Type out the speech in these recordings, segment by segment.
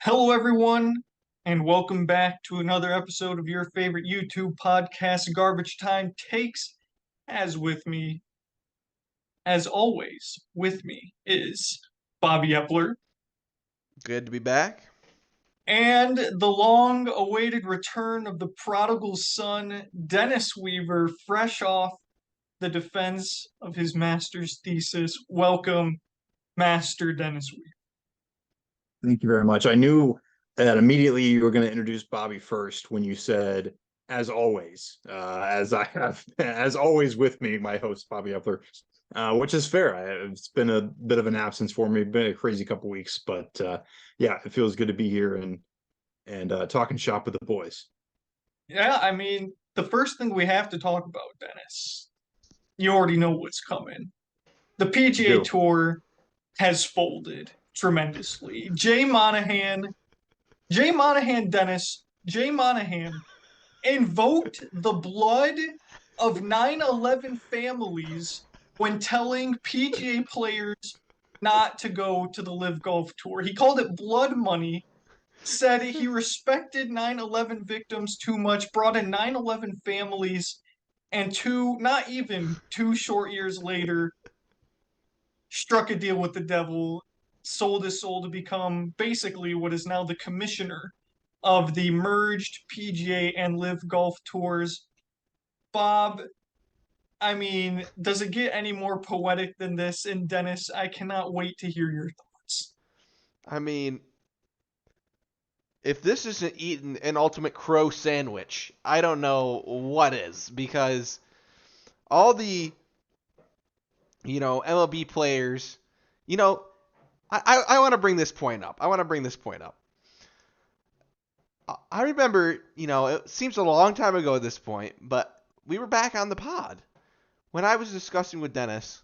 Hello, everyone, and welcome back to another episode of your favorite YouTube podcast, Garbage Time Takes. As always, with me is Bobby Epler Good to be back. and the long awaited return of the prodigal son, Dennis Weaver, fresh off the defense of his master's thesis. Welcome, Master Dennis Weaver. Thank you very much. I knew that immediately you were going to introduce Bobby first when you said, as always, as I have, as always with me, my host, Bobby Epler, which is fair. It's been a bit of an absence for me, been a crazy couple weeks, but yeah, it feels good to be here and talking shop with the boys. Yeah, I mean, the first thing we have to talk about, Dennis, you already know what's coming. The You PGA do. Tour has folded tremendously. Jay Monahan invoked the blood of 9/11 families when telling PGA players not to go to the Live Golf Tour. He called it blood money, said he respected 9/11 victims too much, brought in 9/11 families, and not even 2 short years later, struck a deal with the devil, sold his soul to become basically what is now the commissioner of the merged PGA and Live Golf Tours. Bob, I mean, does it get any more poetic than this? And Dennis, I cannot wait to hear your thoughts. I mean, if this isn't eating an ultimate crow sandwich, I don't know what is, because all the, MLB players, you know, I want to bring this point up. I remember, it seems a long time ago at this point, but we were back on the pod when I was discussing with Dennis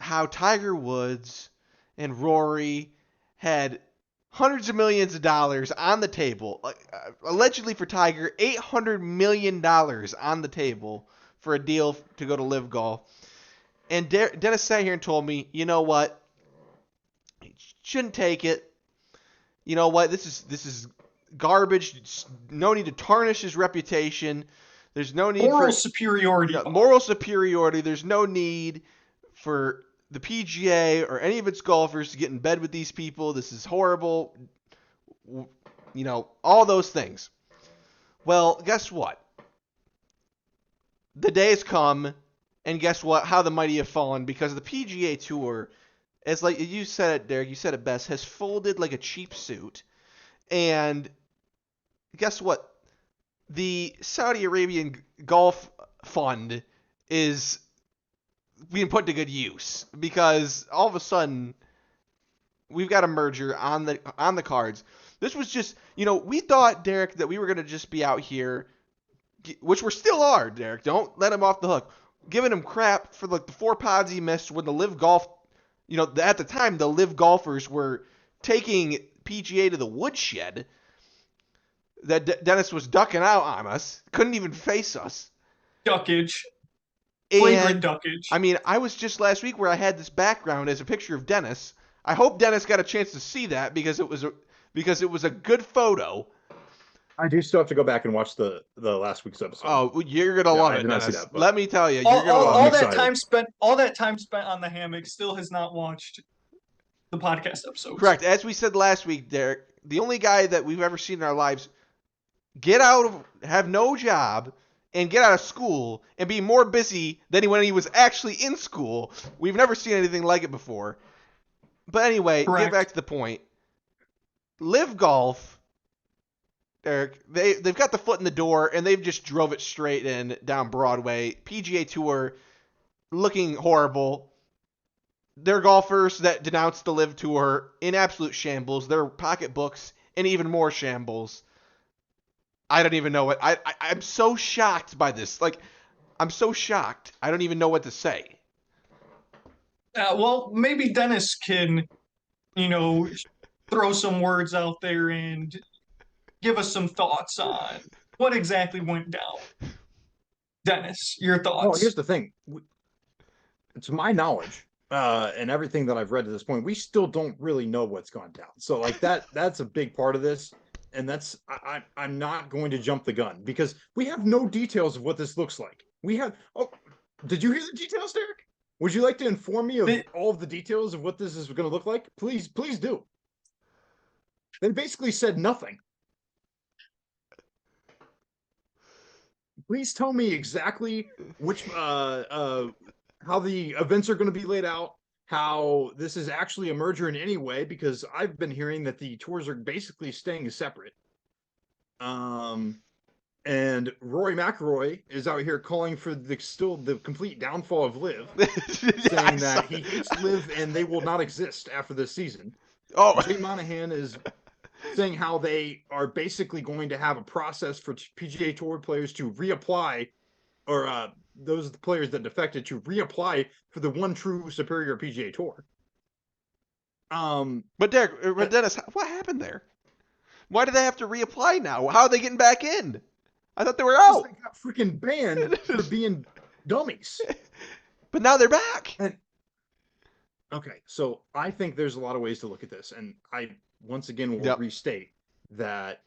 how Tiger Woods and Rory had hundreds of millions of dollars on the table, allegedly for Tiger, $800 million on the table for a deal to go to Live Golf. And Dennis sat here and told me, you know what, shouldn't take it. You know what, this is garbage. No need to tarnish his reputation. There's no need Moral for superiority, Bob. moral superiority. There's no need for the PGA or any of its golfers to get in bed with these people. This is horrible. All those things. Well, guess what? The day has come, and guess what? How the mighty have fallen, because the PGA Tour, as like you said it, Derek, you said it best, has folded like a cheap suit. And guess what? The Saudi Arabian Golf Fund is being put to good use, because all of a sudden we've got a merger on the cards. This was just, we thought, Derek, that we were going to just be out here, which we still are, Derek. Don't let him off the hook. Giving him crap for like the 4 pods he missed when the Live Golf, at the time the Live golfers were taking PGA to the woodshed. That Dennis was ducking out on us, couldn't even face us. Duckage. Flagrant And duckage. I mean, I was just last week where I had this background as a picture of Dennis. I hope Dennis got a chance to see that, because it was a good photo. I do still have to go back and watch the last week's episode. Oh, you're gonna Yeah, love I it, did not see Dennis. that, but Let me tell you, you're all, gonna all, love all it. that time spent on the hammock still has not watched the podcast episodes. Correct. As we said last week, Derek, the only guy that we've ever seen in our lives have no job and get out of school and be more busy than when he was actually in school. We've never seen anything like it before. But anyway, Correct. get back to the point. Live Golf, Eric, they've got the foot in the door, and they've just drove it straight in down Broadway. PGA Tour looking horrible. Their golfers that denounced the Live Tour in absolute shambles. Their pocketbooks in even more shambles. I don't even know what I'm so shocked by this. Like, I'm so shocked. I don't even know what to say. Well, maybe Dennis can, throw some words out there and give us some thoughts on what exactly went down. Dennis, your well, here's thoughts. the thing. To my knowledge, and everything that I've read to this point, we still don't really know what's gone down. So like that's a big part of this. And I'm not going to jump the gun because we have no details of what this looks like. We have did you hear the details, Derek? Would you like to inform me of all of the details of what this is going to look like? Please do. They basically said nothing. Please tell me exactly which how the events are going to be laid out, how this is actually a merger in any way, because I've been hearing that the tours are basically staying separate. And Rory McIlroy is out here calling for the complete downfall of Liv, saying that he hates Liv and they will not exist after this season. Oh, Jay Monahan is saying how they are basically going to have a process for PGA Tour players to reapply, or those players that defected to reapply for the one true superior PGA Tour. but Dennis, what happened there? Why do they have to reapply now? How are they getting back in? I thought they were out. They got freaking banned for being dummies. But now they're back. And, okay, so I think there's a lot of ways to look at this, and I once again will restate that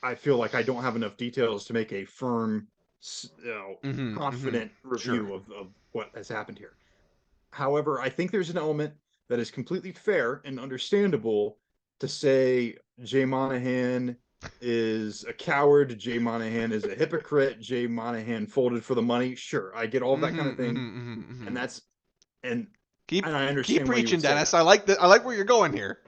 I feel like I don't have enough details to make a firm, confident review of what has happened here. However, I think there's an element that is completely fair and understandable to say Jay Monahan is a coward, Jay Monahan is a hypocrite, Jay Monahan folded for the money. Sure, I get all that kind of thing, and that's and keep and I understand keep preaching, Dennis. I like where you're going here.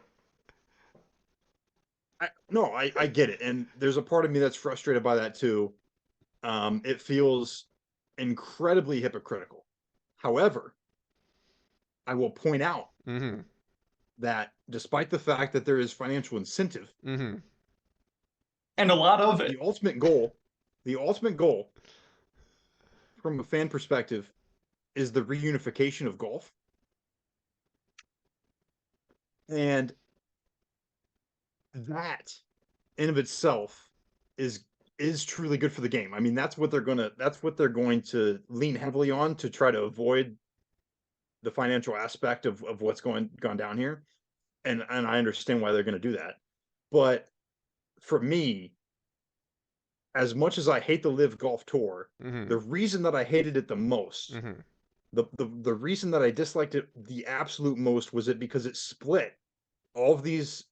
I get it, and there's a part of me that's frustrated by that too. It feels incredibly hypocritical. However, I will point out that despite the fact that there is financial incentive, and a lot of it, the ultimate goal from a fan perspective is the reunification of golf. And that in of itself is truly good for the game. I mean, that's what they're going to lean heavily on to try to avoid the financial aspect of what's gone down here. And I understand why they're going to do that. But for me, as much as I hate the Live Golf Tour, the reason that I hated it the most, the reason that I disliked it the absolute most was it because it split all of these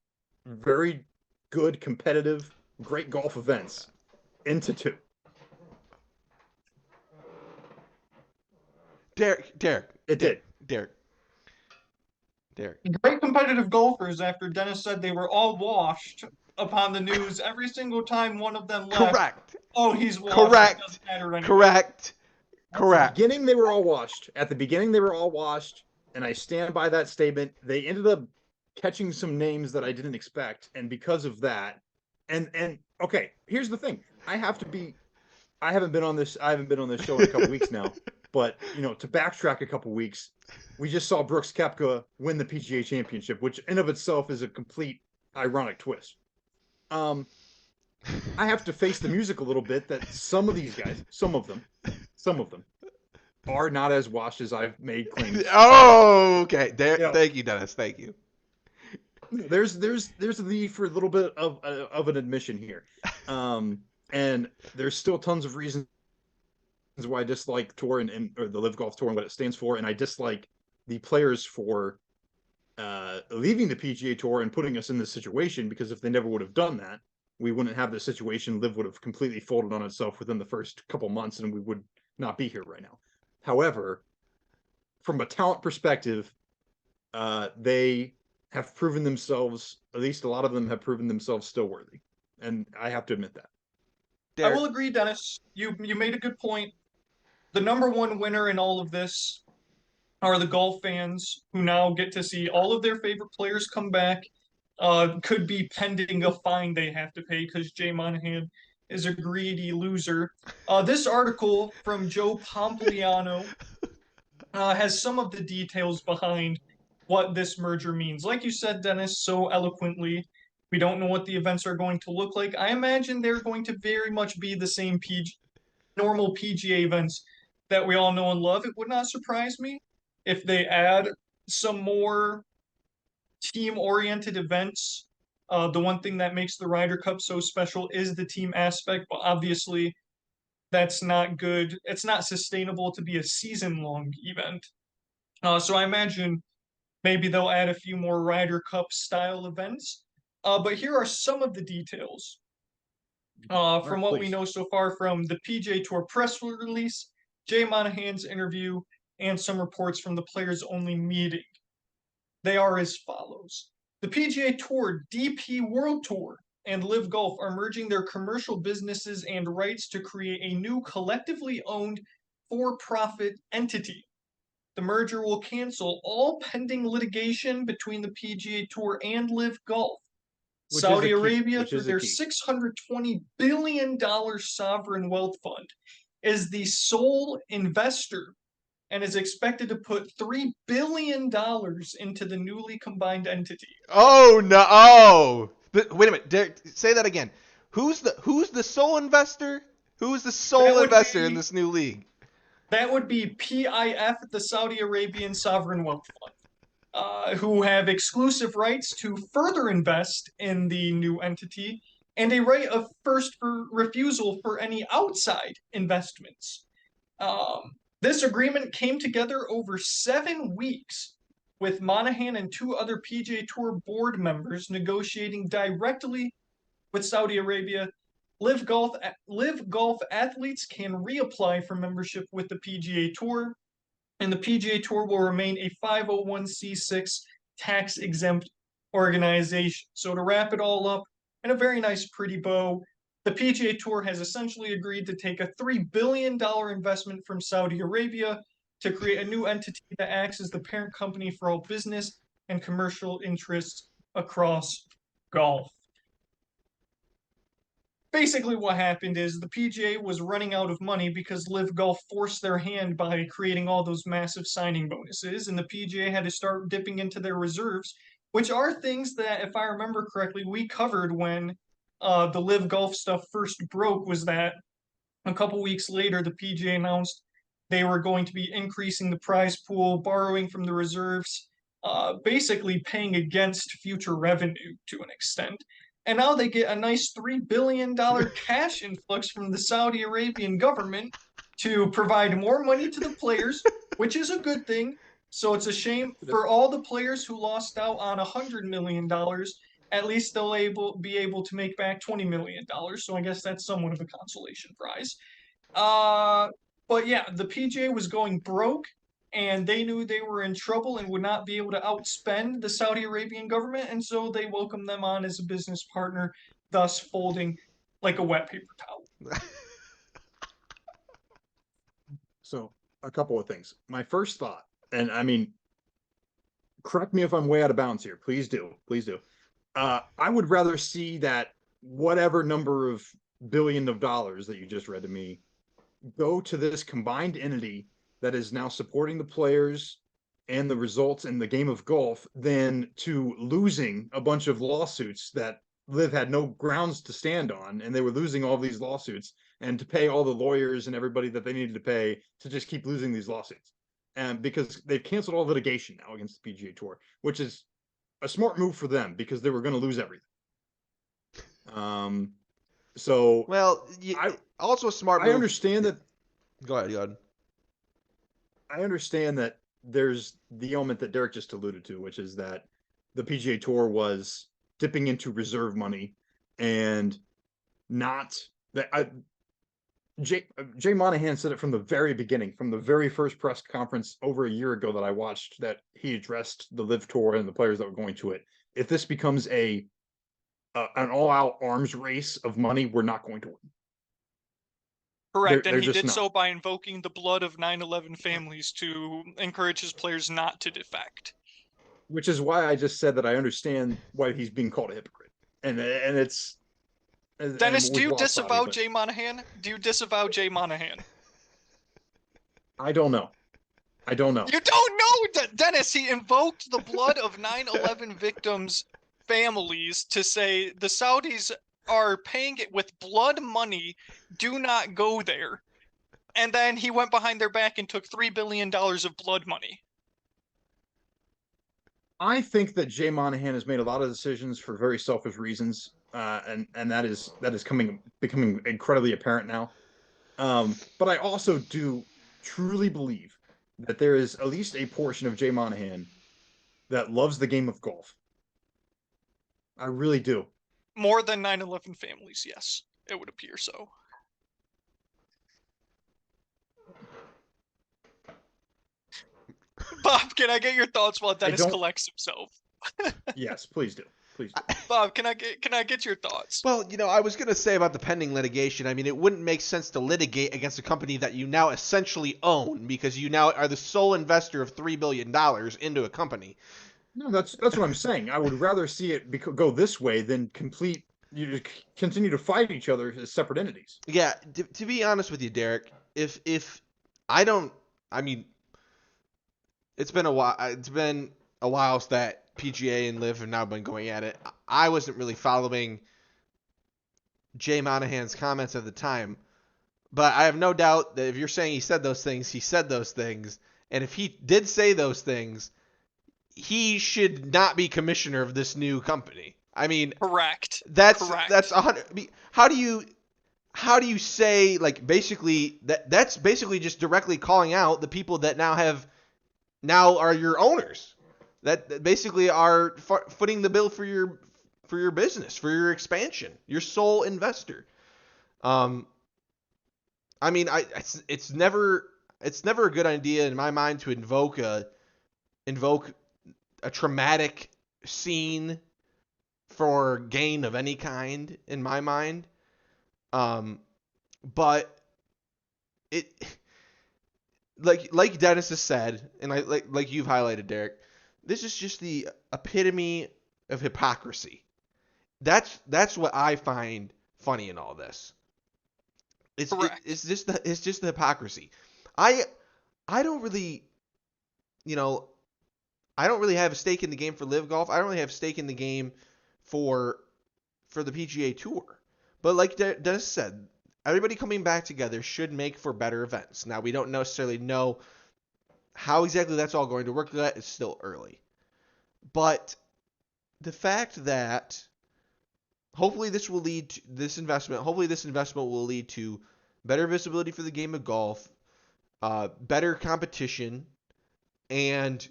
very good, competitive, great golf events into two. Derek. It did. Derek. Great competitive golfers after Dennis said they were all washed upon the news every single time one of them left. Correct. Oh, he's washed. Correct. It doesn't matter anymore. Correct. At the beginning, they were all washed. And I stand by that statement. They ended up catching some names that I didn't expect, and because of that, and okay, here's the thing. I haven't been on this show in a couple weeks now, but to backtrack a couple weeks, we just saw Brooks Koepka win the PGA Championship, which in of itself is a complete ironic twist. I have to face the music a little bit that some of these guys, some of them are not as washed as I've made claims. Oh, okay. Thank you, Dennis. Thank you. There's a need for a little bit of an admission here, and there's still tons of reasons why I dislike Tour or the Live Golf Tour and what it stands for, and I dislike the players for leaving the PGA Tour and putting us in this situation, because if they never would have done that, we wouldn't have this situation. Live would have completely folded on itself within the first couple months, and we would not be here right now. However, from a talent perspective, they have proven themselves, at least a lot of them have proven themselves still worthy. And I have to admit that. Derek. I will agree, Dennis. You made a good point. The number one winner in all of this are the golf fans who now get to see all of their favorite players come back. Could be pending a fine they have to pay because Jay Monahan is a greedy loser. This article from Joe Pompliano has some of the details behind what this merger means. Like you said, Dennis, so eloquently, we don't know what the events are going to look like. I imagine they're going to very much be the same normal PGA events that we all know and love. It would not surprise me if they add some more team-oriented events. The one thing that makes the Ryder Cup so special is the team aspect, but obviously that's not good. It's not sustainable to be a season-long event. So I imagine maybe they'll add a few more Ryder Cup style events. But here are some of the details All from right, what we please. know so far from the PGA Tour press release, Jay Monahan's interview, and some reports from the players only meeting. They are as follows. The PGA Tour, DP World Tour, and Live Golf are merging their commercial businesses and rights to create a new collectively owned for profit entity. The merger will cancel all pending litigation between the PGA Tour and Live Golf. Which is a Saudi key. Arabia, Which through is a their key. $620 billion sovereign wealth fund, is the sole investor and is expected to put $3 billion into the newly combined entity. Oh no! Oh, wait a minute, Derek. Say that again. Who's the sole investor? Who's the That sole would investor in be this new league? that would be PIF, the Saudi Arabian Sovereign Wealth Fund, who have exclusive rights to further invest in the new entity and a right of first for refusal for any outside investments. This agreement came together over 7 weeks with Monahan and two other PGA Tour board members negotiating directly with Saudi Arabia. Live Golf athletes can reapply for membership with the PGA Tour, and the PGA Tour will remain a 501c6 tax exempt organization. So to wrap it all up in a very nice, pretty bow, the PGA Tour has essentially agreed to take a $3 billion investment from Saudi Arabia to create a new entity that acts as the parent company for all business and commercial interests across golf. Basically, what happened is the PGA was running out of money because Live Golf forced their hand by creating all those massive signing bonuses, and the PGA had to start dipping into their reserves, which are things that, if I remember correctly, we covered when the Live Golf stuff first broke. Was that a couple weeks later, the PGA announced they were going to be increasing the prize pool, borrowing from the reserves, basically paying against future revenue to an extent. And now they get a nice $3 billion cash influx from the Saudi Arabian government to provide more money to the players, which is a good thing. So it's a shame for all the players who lost out on $100 million. At least they'll be able to make back $20 million. So I guess that's somewhat of a consolation prize. Uh, but yeah, the PGA was going broke, and they knew they were in trouble and would not be able to outspend the Saudi Arabian government, and so they welcomed them on as a business partner, thus folding like a wet paper towel. So a couple of things. My first thought, and I mean, correct me if I'm way out of bounds here. Please do. Please do. I would rather see that whatever number of billion of dollars that you just read to me go to this combined entity that is now supporting the players and the results in the game of golf than to losing a bunch of lawsuits that Liv had no grounds to stand on, and they were losing all these lawsuits, and to pay all the lawyers and everybody that they needed to pay to just keep losing these lawsuits. And because they've canceled all litigation now against the PGA Tour, which is a smart move for them because they were going to lose everything. So Well, I also a smart I move. understand that Go ahead. Go ahead. I understand that there's the element that Derek just alluded to, which is that the PGA Tour was dipping into reserve money and not that Jay Monahan said it from the very beginning, from the very first press conference over a year ago that I watched, that he addressed the Live Tour and the players that were going to it. If this becomes an all-out arms race of money, we're not going to win. Correct, and They're he just did not. so by invoking the blood of 9/11 families to encourage his players not to defect. Which is why I just said that I understand why he's being called a hypocrite, and it's Dennis, and do we've you lost Bobby, disavow but Jay Monahan? Do you disavow Jay Monahan? I don't know. I don't know. You don't know, Dennis. He invoked the blood of 9/11 victims' families to say the Saudis are paying it with blood money. Do not go there. And then he went behind their back and took $3 billion of blood money. I think that Jay Monahan has made a lot of decisions for very selfish reasons, and that is becoming incredibly apparent now. But I also do truly believe that there is at least a portion of Jay Monahan that loves the game of golf. I really do. More than 9/11 families, yes, it would appear so. Bob, can I get your thoughts while I Dennis don't. collects himself? Yes, please do. Please do. Bob, can I get your thoughts? Well, I was going to say about the pending litigation, I mean, it wouldn't make sense to litigate against a company that you now essentially own because you now are the sole investor of $3 billion into a company. No, that's what I'm saying. I would rather see it go this way than continue to fight each other as separate entities. Yeah, to be honest with you, Derek, if I don't, I mean, it's been a while. It's been a while since that PGA and Live have now been going at it. I wasn't really following Jay Monahan's comments at the time, but I have no doubt that if you're saying he said those things, he said those things, and if he did say those things, he should not be commissioner of this new company. I mean, Correct. that's Correct. that's 100. I mean, how do you say like basically that's basically just directly calling out the people that now are your owners that basically are footing the bill for your business, for your expansion, your sole investor. Um, I mean, it's never a good idea in my mind to invoke a traumatic scene for gain of any kind in my mind. But it like Dennis has said, and like you've highlighted, Derek, this is just the epitome of hypocrisy. That's what I find funny in all this. Correct. It's just the hypocrisy. I I don't really you know I don't really have a stake in the game for Live Golf. I don't really have a stake in the game for the PGA Tour. But like Dennis said, everybody coming back together should make for better events. Now we don't necessarily know how exactly that's all going to work yet. It's still early. But the fact that hopefully this investment will lead to better visibility for the game of golf, better competition, and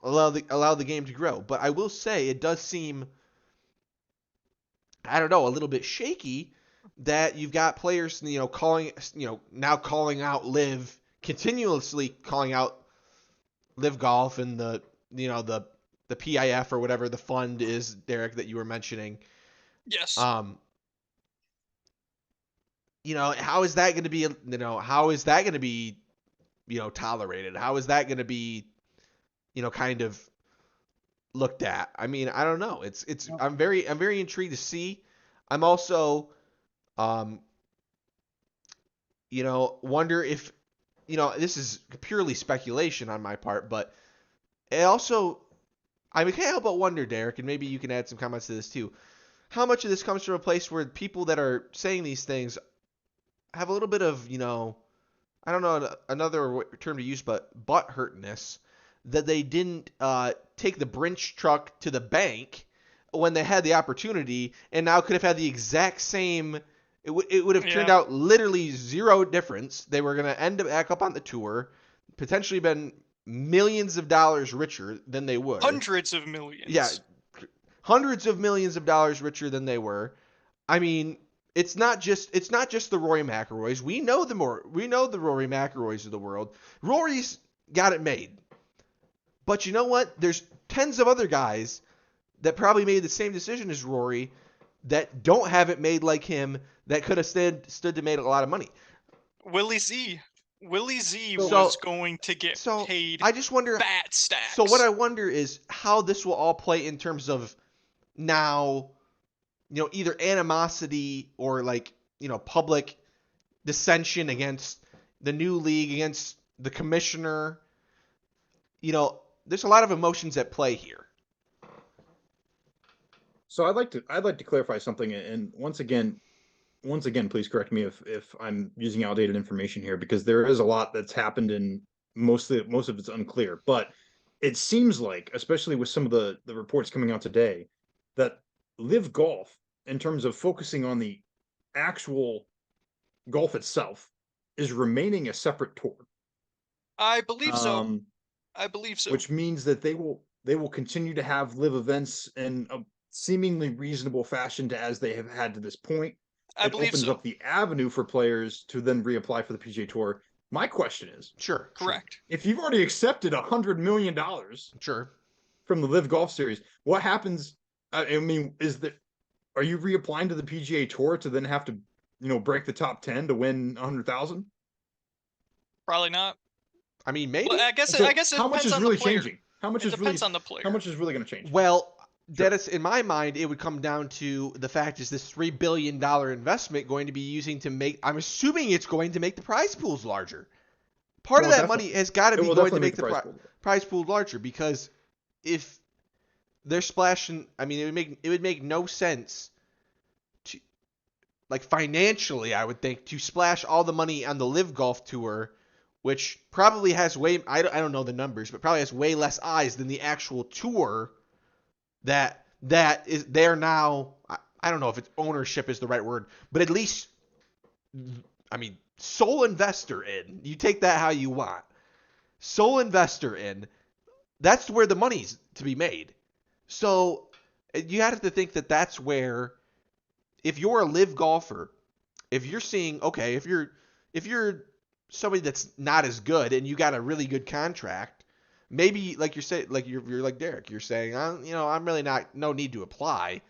allow the game to grow. But I will say it does seem, I don't know, a little bit shaky that you've got players now calling out Live, continuously calling out Live Golf and the PIF or whatever the fund is, Derek, that you were mentioning. Yes. How is that going to be, tolerated? How is that going to be, kind of looked at? I mean, I don't know. I'm very intrigued to see. I'm also, wonder if, this is purely speculation on my part, but it also, I can't help but wonder, Derek, and maybe you can add some comments to this too. How much of this comes from a place where people that are saying these things have a little bit of, I don't know another term to use, but butt hurtness that they didn't take the Brinch truck to the bank when they had the opportunity, and now could have had the exact same. It would have turned out literally zero difference. They were going to end up back up on the tour, potentially been millions of dollars richer than they were. Hundreds of millions. Yeah, hundreds of millions of dollars richer than they were. I mean, it's not just the Rory McIlroys. We know the Rory McIlroys of the world. Rory's got it made. But you know what? There's tens of other guys that probably made the same decision as Rory that don't have it made like him, that could have stood to make a lot of money. Willie Z was going to get paid. I just wonder fat stacks. So what I wonder is how this will all play in terms of now, either animosity or public dissension against the new league, against the commissioner. There's a lot of emotions at play here. So I'd like to clarify something, and once again, please correct me if I'm using outdated information here, because there is a lot that's happened and most of it's unclear. But it seems like, especially with some of the reports coming out today, that Live Golf, in terms of focusing on the actual golf itself, is remaining a separate tour. I believe so. Um, I believe so. which means that they will continue to have live events in a seemingly reasonable fashion to as they have had to this point. I It believe opens so. up the avenue for players to then reapply for the PGA Tour. My question is, Sure. Correct. if you've already accepted $100 million Sure. from the Live Golf Series, what happens? I mean, are you reapplying to the PGA Tour to then have to, break the top 10 to win 100,000? Probably not. I mean, Well, maybe. I So guess it how much depends is on the really player. changing? How much It is depends really on the how player. much is really going to change? Well, Sure. Dennis, in my mind, it would come down to the fact is this $3 billion investment going to be using to make. I'm assuming it's going to make the prize pools larger. Part of Well, that money definitely. has got to It be will going to definitely make make the the price pool. prize pool larger because if they're splashing, I mean, it would make no sense to like financially, I would think, to splash all the money on the Live Golf Tour, which probably has way I don't know the numbers, but probably has way less eyes than the actual tour that is there now. I don't know if it's ownership is the right word, but at least I mean sole investor in. You take that how you want. Sole investor in. That's where the money's to be made. So you have to think that that's where if you're a live golfer, if you're seeing okay, if you're somebody that's not as good and you got a really good contract, maybe like you're saying, like you're like Derek, you're saying, I'm really not no need to apply.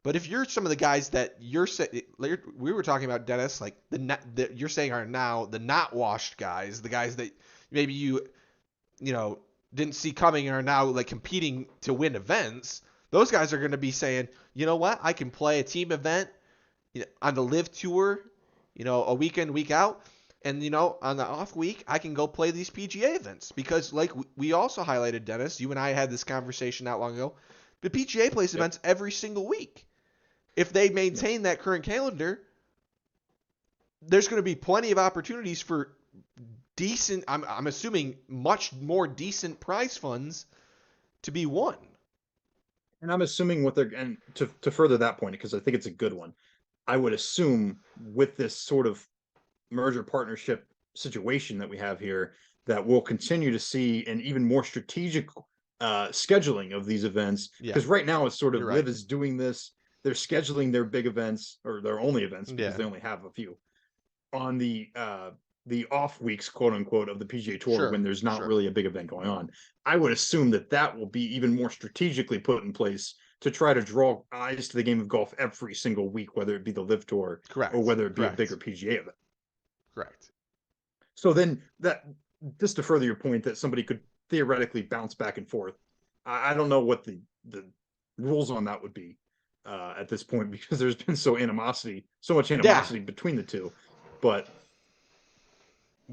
But if you're some of the guys that we were talking about Dennis, like that you're saying are now the not washed guys, the guys that maybe you know didn't see coming and are now like competing to win events. Those guys are going to be saying, you know what, I can play a team event on the live tour, a week in, week out. And, on the off week, I can go play these PGA events because, like we also highlighted, Dennis, you and I had this conversation not long ago. The PGA plays Yep. events every single week. If they maintain Yep. that current calendar, there's going to be plenty of opportunities for decent, I'm assuming much more decent prize funds to be won. And I'm assuming what they're and to further that point, because I think it's a good one. I would assume with this sort of merger partnership situation that we have here, that we'll continue to see an even more strategic scheduling of these events. Yeah, Because right now it's sort of you're right. Live is doing this. They're scheduling their big events or their only events because Yeah, they only have a few on the off weeks, quote unquote, of the PGA Tour when sure, there's not sure. really a big event going on. I would assume that that will be even more strategically put in place to try to draw eyes to the game of golf every single week, whether it be the Live Tour or Correct, whether it be a bigger correct, PGA event. correct. So then that just to further your point that somebody could theoretically bounce back and forth. I don't know what the rules on that would be at this point because there's been so much Yeah, animosity between the two. But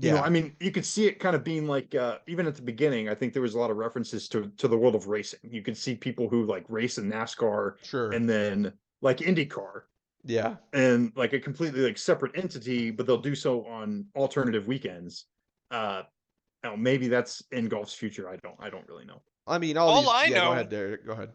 yeah, I mean, you could see it kind of being like even at the beginning, I think there was a lot of references to the world of racing. You could see people who like race in NASCAR sure. and then like IndyCar Yeah. and like a completely like separate entity, but they'll do so on alternative weekends. Uh maybe that's in golf's future. I don't really know. I mean, All I yeah, go know ahead, Derek. Go ahead.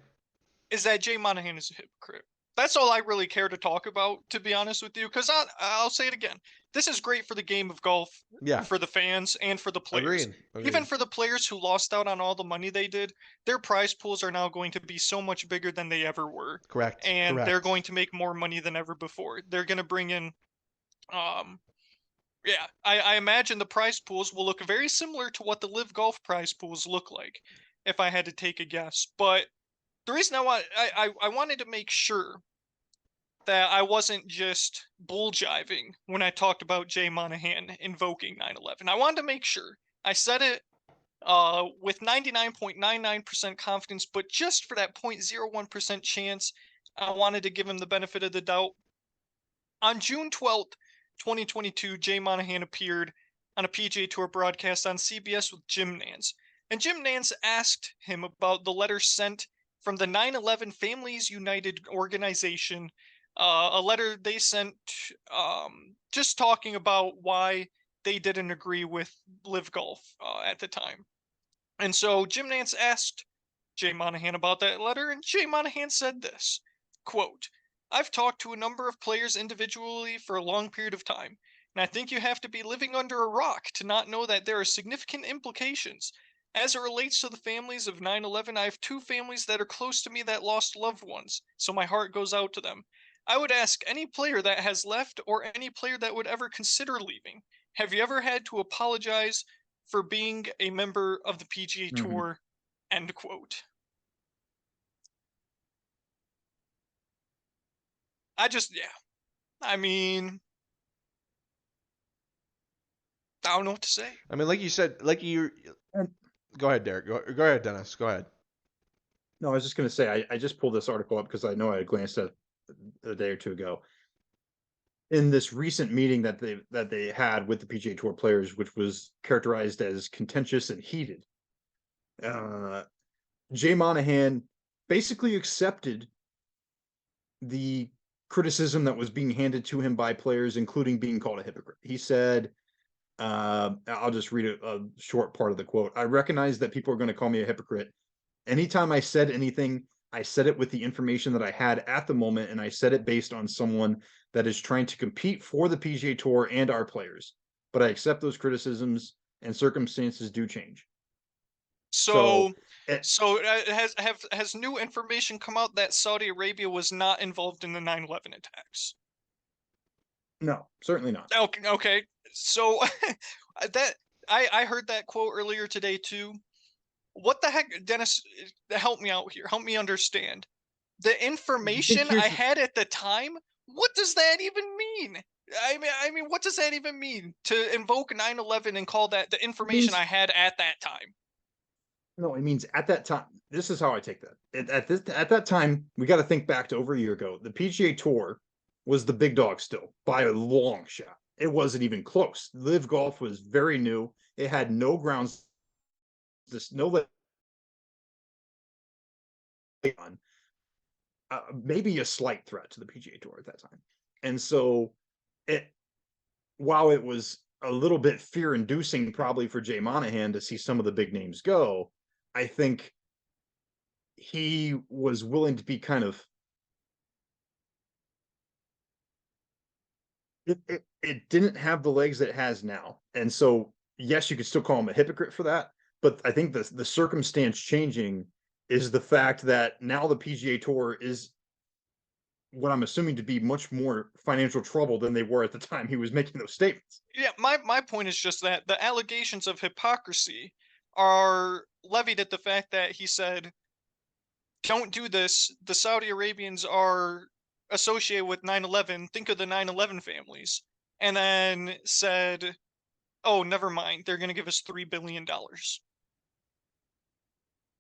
is that Jay Monahan is a hypocrite. That's all I really care to talk about, to be honest with you, because I'll say it again. This is great for the game of golf, Yeah, for the fans, and for the players. agreeing. Even Agreed. for the players who lost out on all the money they did, their prize pools are now going to be so much bigger than they ever were. Correct. And they're Correct. going to make more money than ever before. They're going to bring in, um, yeah, I imagine the prize pools will look very similar to what the Live Golf prize pools look like, if I had to take a guess. But the reason I wanted to make sure that I wasn't just bull jiving when I talked about Jay Monahan invoking 9/11. I wanted to make sure I said it with 99.99% confidence, but just for that 0.01% chance, I wanted to give him the benefit of the doubt. On June 12th, 2022, Jay Monahan appeared on a PGA Tour broadcast on CBS with Jim Nance. And Jim Nance asked him about the letter sent from the 9/11 Families United organization, a letter they sent just talking about why they didn't agree with Live Golf at the time. And so Jim Nance asked Jay Monahan about that letter, and Jay Monahan said this, quote, "I've talked to a number of players individually for a long period of time, and I think you have to be living under a rock to not know that there are significant implications. As it relates to the families of 9/11, I have two families that are close to me that lost loved ones, so my heart goes out to them. I would ask any player that has left or any player that would ever consider leaving, have you ever had to apologize for being a member of the PGA Mhm. Tour?" End quote. Yeah. I mean, I don't know what to say. I mean, like you said, like you. And Go ahead, Derek. Go ahead, Dennis. Go ahead. no, I was just going to say, I just pulled this article up because I know I had glanced at it a day or two ago. In this recent meeting that they had with the PGA Tour players, which was characterized as contentious and heated, uh, Jay Monahan basically accepted the criticism that was being handed to him by players, including being called a hypocrite. He said, I'll just read a short part of the quote. "I recognize that people are going to call me a hypocrite. Anytime I said anything, I said it with the information that I had at the moment, and I said it based on someone that is trying to compete for the PGA Tour and our players. But I accept those criticisms, and circumstances do change." So, So, it, has new information come out that Saudi Arabia was not involved in the 9/11 attacks? no, certainly not. Okay, okay. So that I heard that quote earlier today too. What the heck, Dennis? Help me out here. Help me understand. The I think information I here's the had at the time. What does that even mean? I mean, what does that even mean to invoke 9/11 and call that the it information means I had at that time? no, it means at that time. This is how I take that. At that time, we got to think back to over a year ago. The PGA Tour was the big dog still by a long shot. It wasn't even close. Live Golf was very new. It had no grounds, this no leg on, maybe a slight threat to the PGA Tour at that time. And so, it while it was a little bit fear-inducing, probably for Jay Monahan to see some of the big names go, I think he was willing to be kind of it didn't have the legs that it has now. And so, yes, you could still call him a hypocrite for that. But I think the circumstance changing is the fact that now the PGA Tour is what I'm assuming to be much more financial trouble than they were at the time he was making those statements. Yeah, my point is just that the allegations of hypocrisy are levied at the fact that he said, "Don't do this. The Saudi Arabians are associated with 9/11. Think of the 9/11 families." And then said, "Oh, never mind. They're going to give us $3 billion."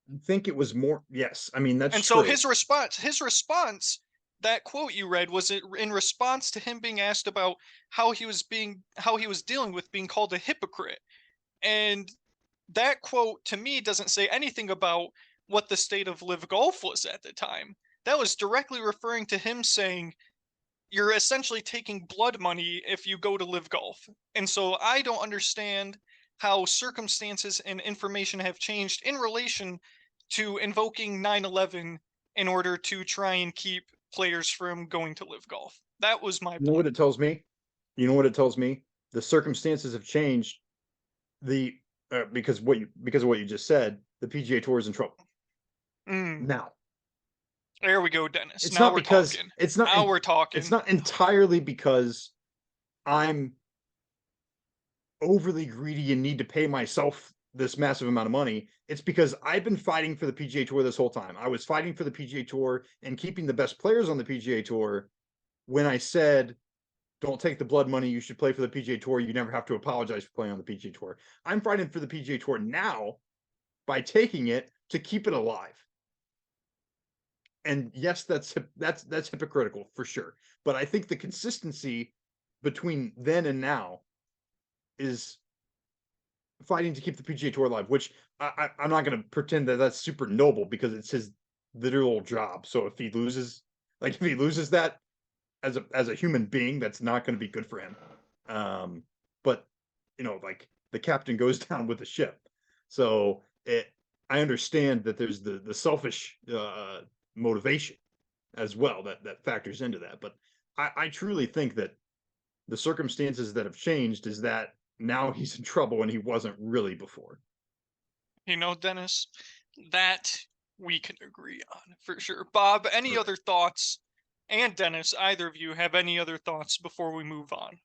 I think it was more, yes, I mean, that's And so true. his response, that quote you read was in response to him being asked about how he was dealing with being called a hypocrite. And that quote to me doesn't say anything about what the state of live golf was at the time. That was directly referring to him saying you're essentially taking blood money if you go to live golf. And so I don't understand how circumstances and information have changed in relation to invoking 9/11 in order to try and keep players from going to live golf. That was my You know what point. it tells me? You know what it tells me? The circumstances have changed. The because of what you just said, the PGA Tour is in trouble Mm, now. there we go, Dennis. It's Now not we're because talking. it's not Now in, we're it's talking. not entirely because I'm overly greedy and need to pay myself this massive amount of money. It's because I've been fighting for the PGA Tour this whole time. I was fighting for the PGA Tour and keeping the best players on the PGA Tour when I said, don't take the blood money. You should play for the PGA Tour. You never have to apologize for playing on the PGA Tour. I'm fighting for the PGA Tour now by taking it to keep it alive. And yes, that's hypocritical for sure. But I think the consistency between then and now is fighting to keep the PGA Tour alive, which I'm not going to pretend that that's super noble because it's his literal job. So if he loses, if he loses that as a human being, that's not going to be good for him. But like the captain goes down with the ship. So I understand that there's the selfish motivation as well that factors into that. But I truly think that the circumstances that have changed is that now he's in trouble and he wasn't really before. Dennis, that we can agree on for sure. Bob, any Right. other thoughts? And Dennis, either of you have any other thoughts before we move on?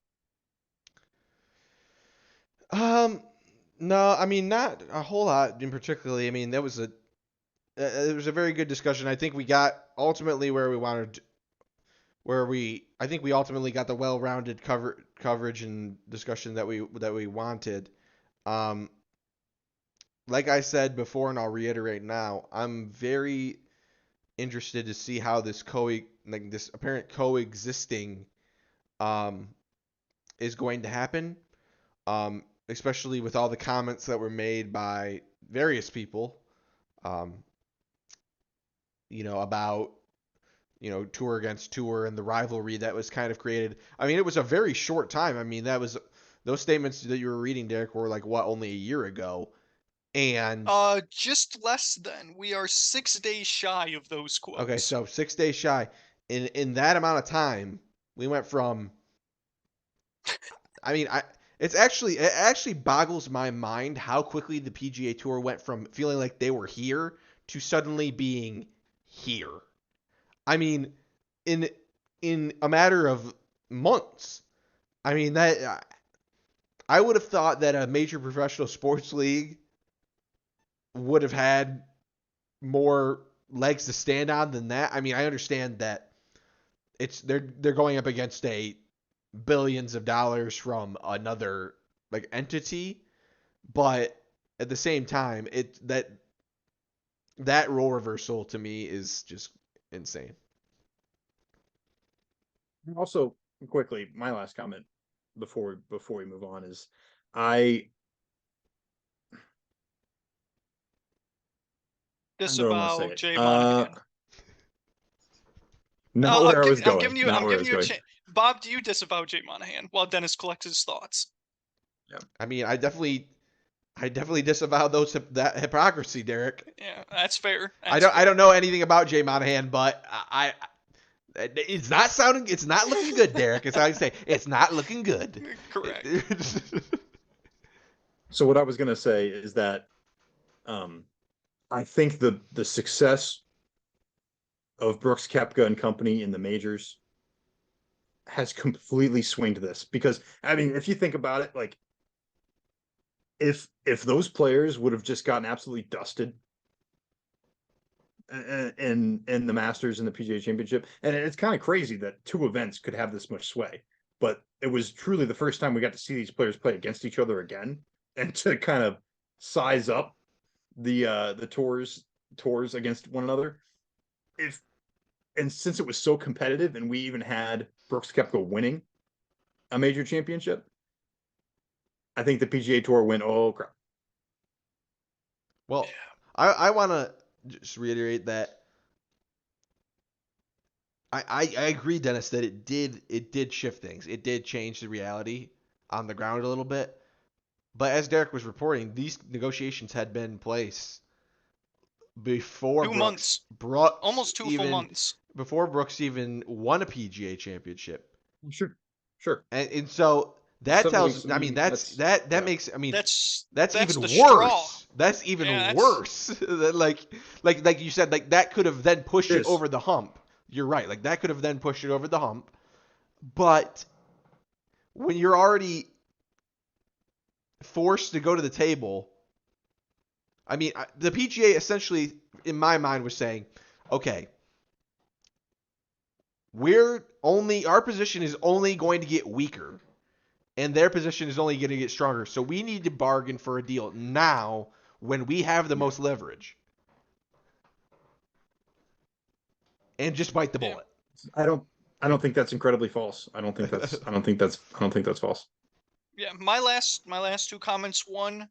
No, I mean not a whole lot in particularly. I mean that was it was a very good discussion. I think we got ultimately where we wanted, I think we ultimately got the well-rounded coverage and discussion that we wanted. Um, like I said before, and I'll reiterate now, I'm very interested to see how this apparent coexisting um is going to happen. Especially with all the comments that were made by various people, um, about tour against tour and the rivalry that was kind of created. I mean, it was a very short time. I mean, those statements that you were reading, Derek, were like what, only a year ago, and Just less than. We are 6 days shy of those okay, quotes. so 6 days shy. In that amount of time, we went from. I mean, it actually boggles my mind how quickly the PGA Tour went from feeling like they were here to suddenly being here. I mean, in in a matter of months. I mean that I would have thought that a major professional sports league would have had more legs to stand on than that. I mean, I understand that they're going up against a billions of dollars from another like entity, but at the same time, that role reversal to me is just insane. Also, quickly, my last comment before we move on is I I don't know what I want to say Disavow it. Jay Monahan. Not where I was I'm going. giving you. Not I'm where I giving was you a going. chance. Bob, do you disavow Jay Monahan while Dennis collects his thoughts? Yeah. I mean, I definitely disavow that hypocrisy, Derek. Yeah, that's fair. I That's don't I fair. don't know anything about Jay Monahan, but it's not looking good, Derek. It's how you say it's not looking good. Correct. So what I was gonna say is that um I think the success of Brooks Koepka and company in the majors has completely swinged this because I mean if you think about it, like if those players would have just gotten absolutely dusted in the Masters and the PGA Championship, and it's kind of crazy that two events could have this much sway. But it was truly the first time we got to see these players play against each other again, and to kind of size up the tours against one another. If and since it was so competitive, and we even had Brooks Koepka winning a major championship, I think the PGA Tour went, oh crap. Well, I want to just reiterate that I agree, Dennis, that it did shift things. It did change the reality on the ground a little bit. But as Derek was reporting, these negotiations had been in place before 2 months, Brooks almost two full even months. before Brooks even won a PGA championship. Sure, sure. And so that 7 weeks. tells, I mean, that Yeah. makes, I mean, That's that's that's even the straw. worse. That's Yeah, even that's worse. Like you said, like that could have then pushed It it is. over the hump. You're right. Like that could have then pushed it over the hump. But when you're already forced to go to the table, I mean, the PGA essentially, in my mind, was saying, okay, our position is only going to get weaker, and their position is only going to get stronger. So we need to bargain for a deal now when we have the Yeah. most leverage, and just bite the yeah, bullet. I don't I don't think that's incredibly false. I don't think that's false. yeah. My last two comments. One,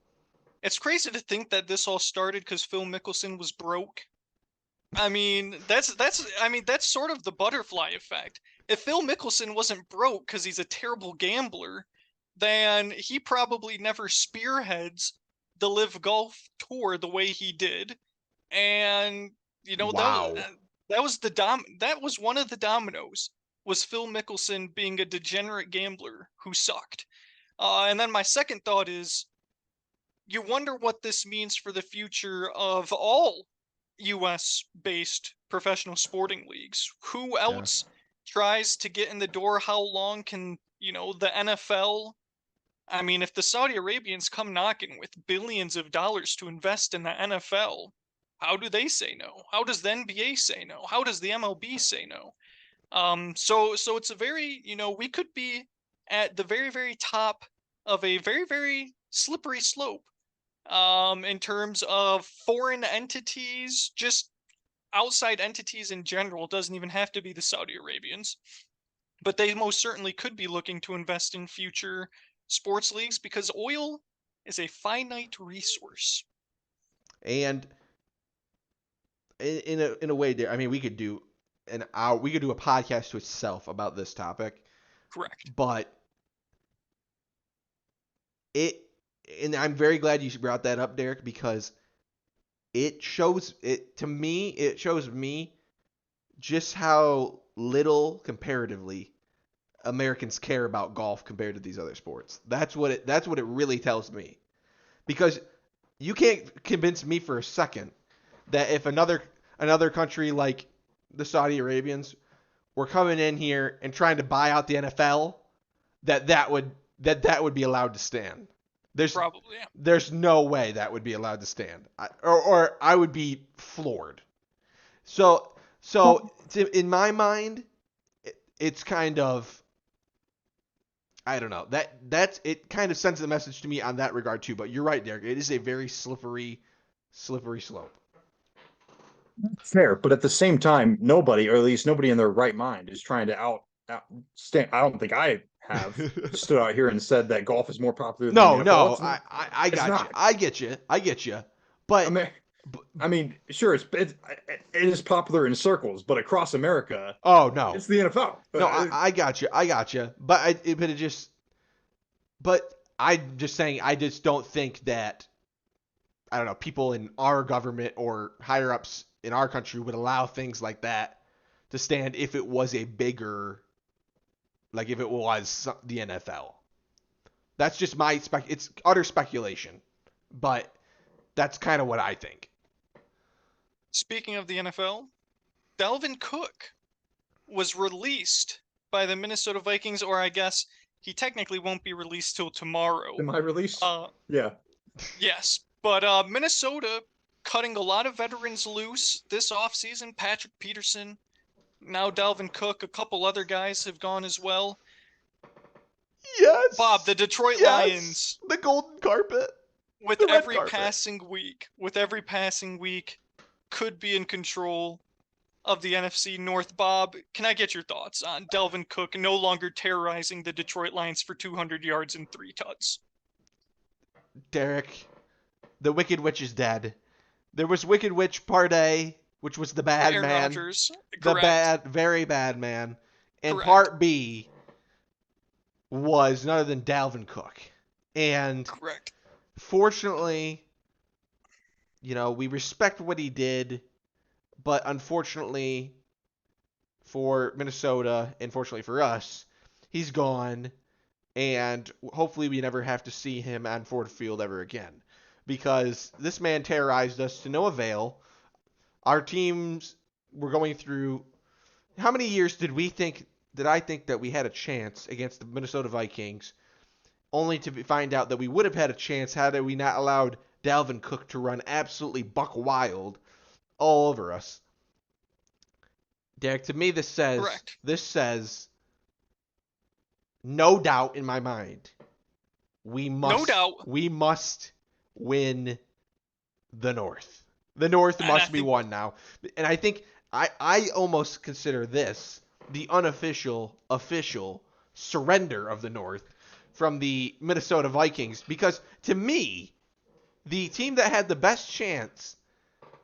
it's crazy to think that this all started because Phil Mickelson was broke. That's sort of the butterfly effect. If Phil Mickelson wasn't broke because he's a terrible gambler, then he probably never spearheads the Live Golf Tour the way he did, and Wow. that was that was one of the dominoes, was Phil Mickelson being a degenerate gambler who sucked. And then my second thought is, you wonder what this means for the future of all US based professional sporting leagues. Who Yeah. else tries to get in the door? How long can, the NFL? I mean, if the Saudi Arabians come knocking with billions of dollars to invest in the NFL, how do they say no? How does the NBA say no? How does the MLB say no? So it's a very, we could be at the very, very top of a very, very slippery slope in terms of foreign entities, just outside entities in general. Doesn't even have to be the Saudi Arabians, but they most certainly could be looking to invest in future sports leagues because oil is a finite resource. And in a way, I mean, we could do an hour, we could do a podcast to itself about this topic, Correct. but it, and I'm very glad you brought that up, Derek, because it shows it to me. It shows me just how little comparatively Americans care about golf compared to these other sports. That's what it really tells me. Because you can't convince me for a second that if another country like the Saudi Arabians were coming in here and trying to buy out the NFL, that would be allowed to stand. Probably, yeah. There's no way that would be allowed to stand, or I would be floored. In my mind, it's kind of, I don't know, it kind of sends a message to me on that regard too. But you're right, Derek. It is a very slippery slope. Fair, but at the same time, nobody, or at least nobody in their right mind, is trying to out stand. I don't think I have stood out here and said that golf is more popular than the NFL. No, It's not. I It's got you. not. I get you. I But, mean, but I mean, sure, it is popular in circles, but across America, oh no, it's the NFL. no, I got you. But I'm just saying, I just don't think that, I don't know, people in our government or higher ups in our country would allow things like that to stand if it was a bigger, like if it was the NFL. That's just it's utter speculation, but that's kind of what I think. Speaking of the NFL, Dalvin Cook was released by the Minnesota Vikings, or I guess he technically won't be released till tomorrow. Am I released? Uh, Yeah. yes, but Minnesota cutting a lot of veterans loose this offseason. Patrick Peterson, now Dalvin Cook, a couple other guys have gone as well. Yes. Bob, the Detroit yes. Lions, the golden carpet. with The red every carpet. passing week, could be in control of the NFC North. Bob, can I get your thoughts on Dalvin Cook no longer terrorizing the Detroit Lions for 200 yards and 3 tuds? Derek, the Wicked Witch is dead. There was Wicked Witch Part A, which was the bad Aaron man. Rodgers, the correct. very bad man. And Correct. Part B was none other than Dalvin Cook. And Correct. fortunately, we respect what he did, but unfortunately for Minnesota, and fortunately for us, he's gone, and hopefully we never have to see him on Ford Field ever again, because this man terrorized us to no avail. Our teams were going through, how many years did I think that we had a chance against the Minnesota Vikings, only to find out that we would have had a chance had we not allowed Dalvin Cook to run absolutely buck wild all over us. Derek, to me this says no doubt in my mind, we must win the North. The North must be won now. And I think I almost consider this the official surrender of the North from the Minnesota Vikings, because to me, the team that had the best chance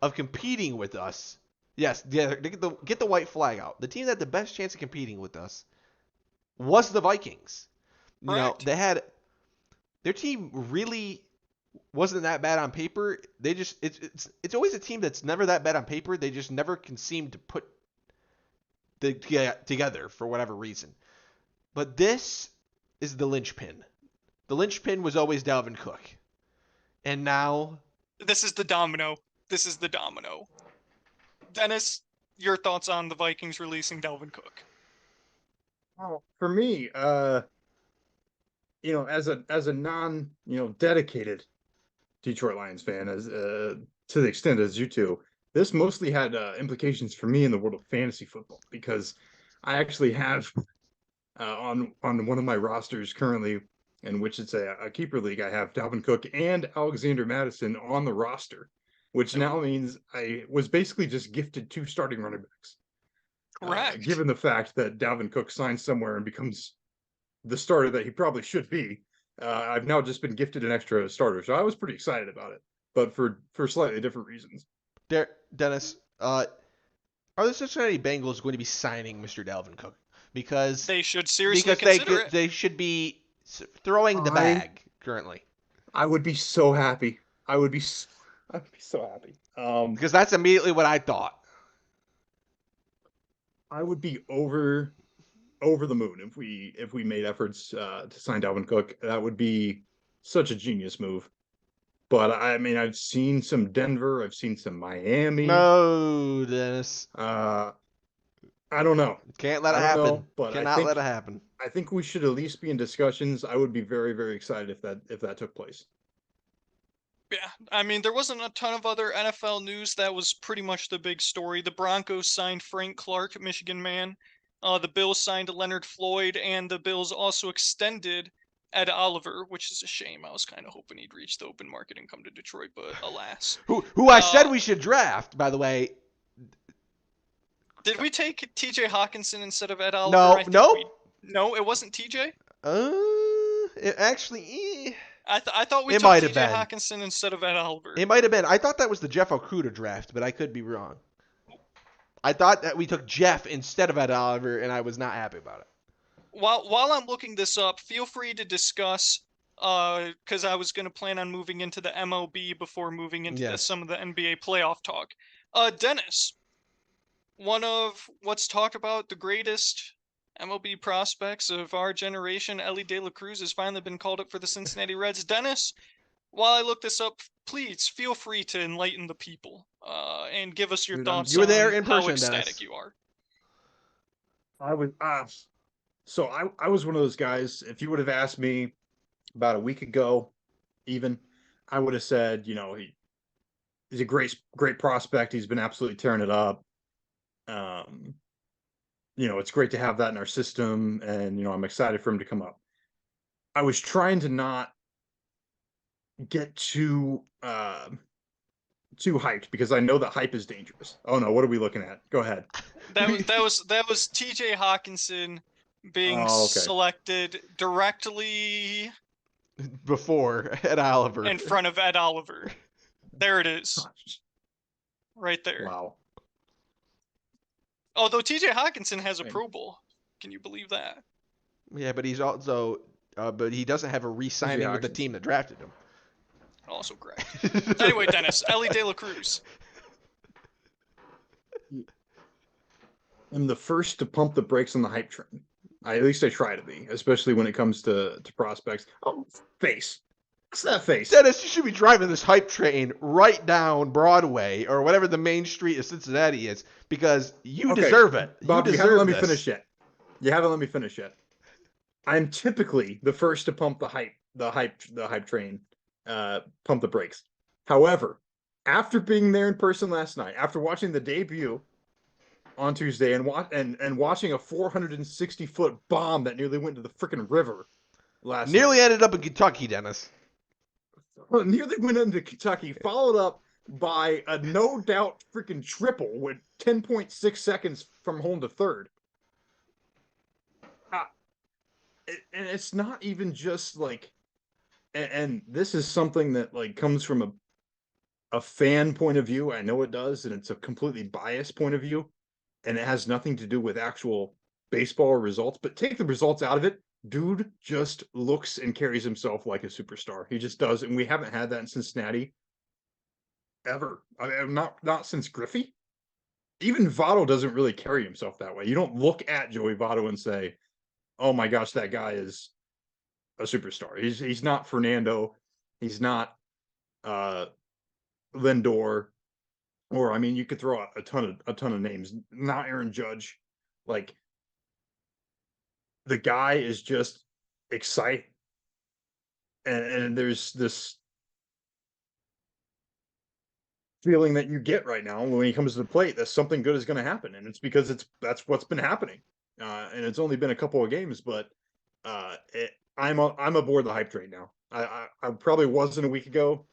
of competing with us, yes, get the white flag out. The team that had the best chance of competing with us was the Vikings. Correct. Their team really wasn't that bad on paper. They just it's always a team that's never that bad on paper. They just never can seem to put together for whatever reason. But this is the linchpin. The linchpin was always Dalvin Cook, and now This is the domino. This is the domino. Dennis, your thoughts on the Vikings releasing Dalvin Cook? Well, for me, as a non, dedicated Detroit Lions fan, as to the extent as you two, this mostly had implications for me in the world of fantasy football because I actually have on one of my rosters currently, in which it's a keeper league, I have Dalvin Cook and Alexander Madison on the roster, which now means I was basically just gifted 2 starting running backs. Correct. Given the fact that Dalvin Cook signs somewhere and becomes the starter that he probably should be, I've now just been gifted an extra starter. So I was pretty excited about it, but for slightly different reasons. Dennis, are the Cincinnati Bengals going to be signing Mr. Dalvin Cook? Because they should seriously consider it. They should be throwing the bag currently. I would be so happy. I would be so happy. Because that's immediately what I thought. I would be over the moon if we made efforts to sign Dalvin Cook. That would be such a genius move. But I mean, I've seen some Denver, I've seen some Miami. No, Dennis. I don't know. Can't let it happen. But Cannot let it happen. I think we should at least be in discussions. I would be very, very excited if that took place. Yeah, I mean, there wasn't a ton of other NFL news. That was pretty much the big story. The Broncos signed Frank Clark, Michigan man. The Bills signed Leonard Floyd, and the Bills also extended Ed Oliver, which is a shame. I was kind of hoping he'd reach the open market and come to Detroit, but alas. Who I said we should draft, by the way. Did we take TJ Hawkinson instead of Ed Oliver? No, it wasn't TJ? I thought we took TJ Hawkinson instead of Ed Oliver. It might have been. I thought that was the Jeff Okuda draft, but I could be wrong. I thought that we took Jeff instead of Ed Oliver, and I was not happy about it. While I'm looking this up, feel free to discuss, because I was going to plan on moving into the MLB before moving into some of the NBA playoff talk. Dennis, one of what's talked about the greatest MLB prospects of our generation, Elly De La Cruz, has finally been called up for the Cincinnati Reds. Dennis, while I look this up, please feel free to enlighten the people and give us your thoughts you were there in how person, ecstatic Dennis. you are. I was so I was one of those guys. If you would have asked me about a week ago, even, I would have said, he's a great prospect. He's been absolutely tearing it up. It's great to have that in our system, and I'm excited for him to come up. I was trying to not get too hyped because I know that hype is dangerous. Oh no, what are we looking at? Go ahead. That was TJ Hawkinson being selected directly before Ed Oliver, in front of Ed Oliver. There it is, right there. Wow. Although TJ Hawkinson has a Pro Bowl, can you believe that? Yeah, but he's also, but he doesn't have a re-signing with the team that drafted him. Also correct. Anyway, Dennis, Elly De La Cruz. I'm the first to pump the brakes on the hype train. At least I try to be, especially when it comes to prospects. Oh, face. What's that face? Dennis, you should be driving this hype train right down Broadway or whatever the main street of Cincinnati is, because you deserve it. Bob, you haven't let me finish yet. You haven't let me finish yet. I'm typically the first to pump the hype train, pump the brakes. However, after being there in person last night, after watching the debut on Tuesday and watching a 460-foot bomb that nearly went to the freaking river last night. Ended up in Kentucky, Dennis. Nearly went into Kentucky, followed up by a no doubt freaking triple with 10.6 seconds from home to third. And it's not even just like, and this is something that comes from a fan point of view. I know it does, and it's a completely biased point of view, and it has nothing to do with actual baseball results. But take the results out of it. dude just looks and carries himself like a superstar. He just does, and we haven't had that in Cincinnati ever. I mean, not since Griffey. Even Votto doesn't really carry himself that way. You don't look at Joey Votto and say, "Oh my gosh, that guy is a superstar." He's not Fernando. He's not uh Lindor. Or I mean, you could throw out a ton of names. Not Aaron Judge. Like the guy is just exciting, and there's this feeling that you get right now when he comes to the plate that something good is going to happen, and it's because that's what's been happening. And it's only been a couple of games, but I'm aboard the hype train now. I probably wasn't a week ago.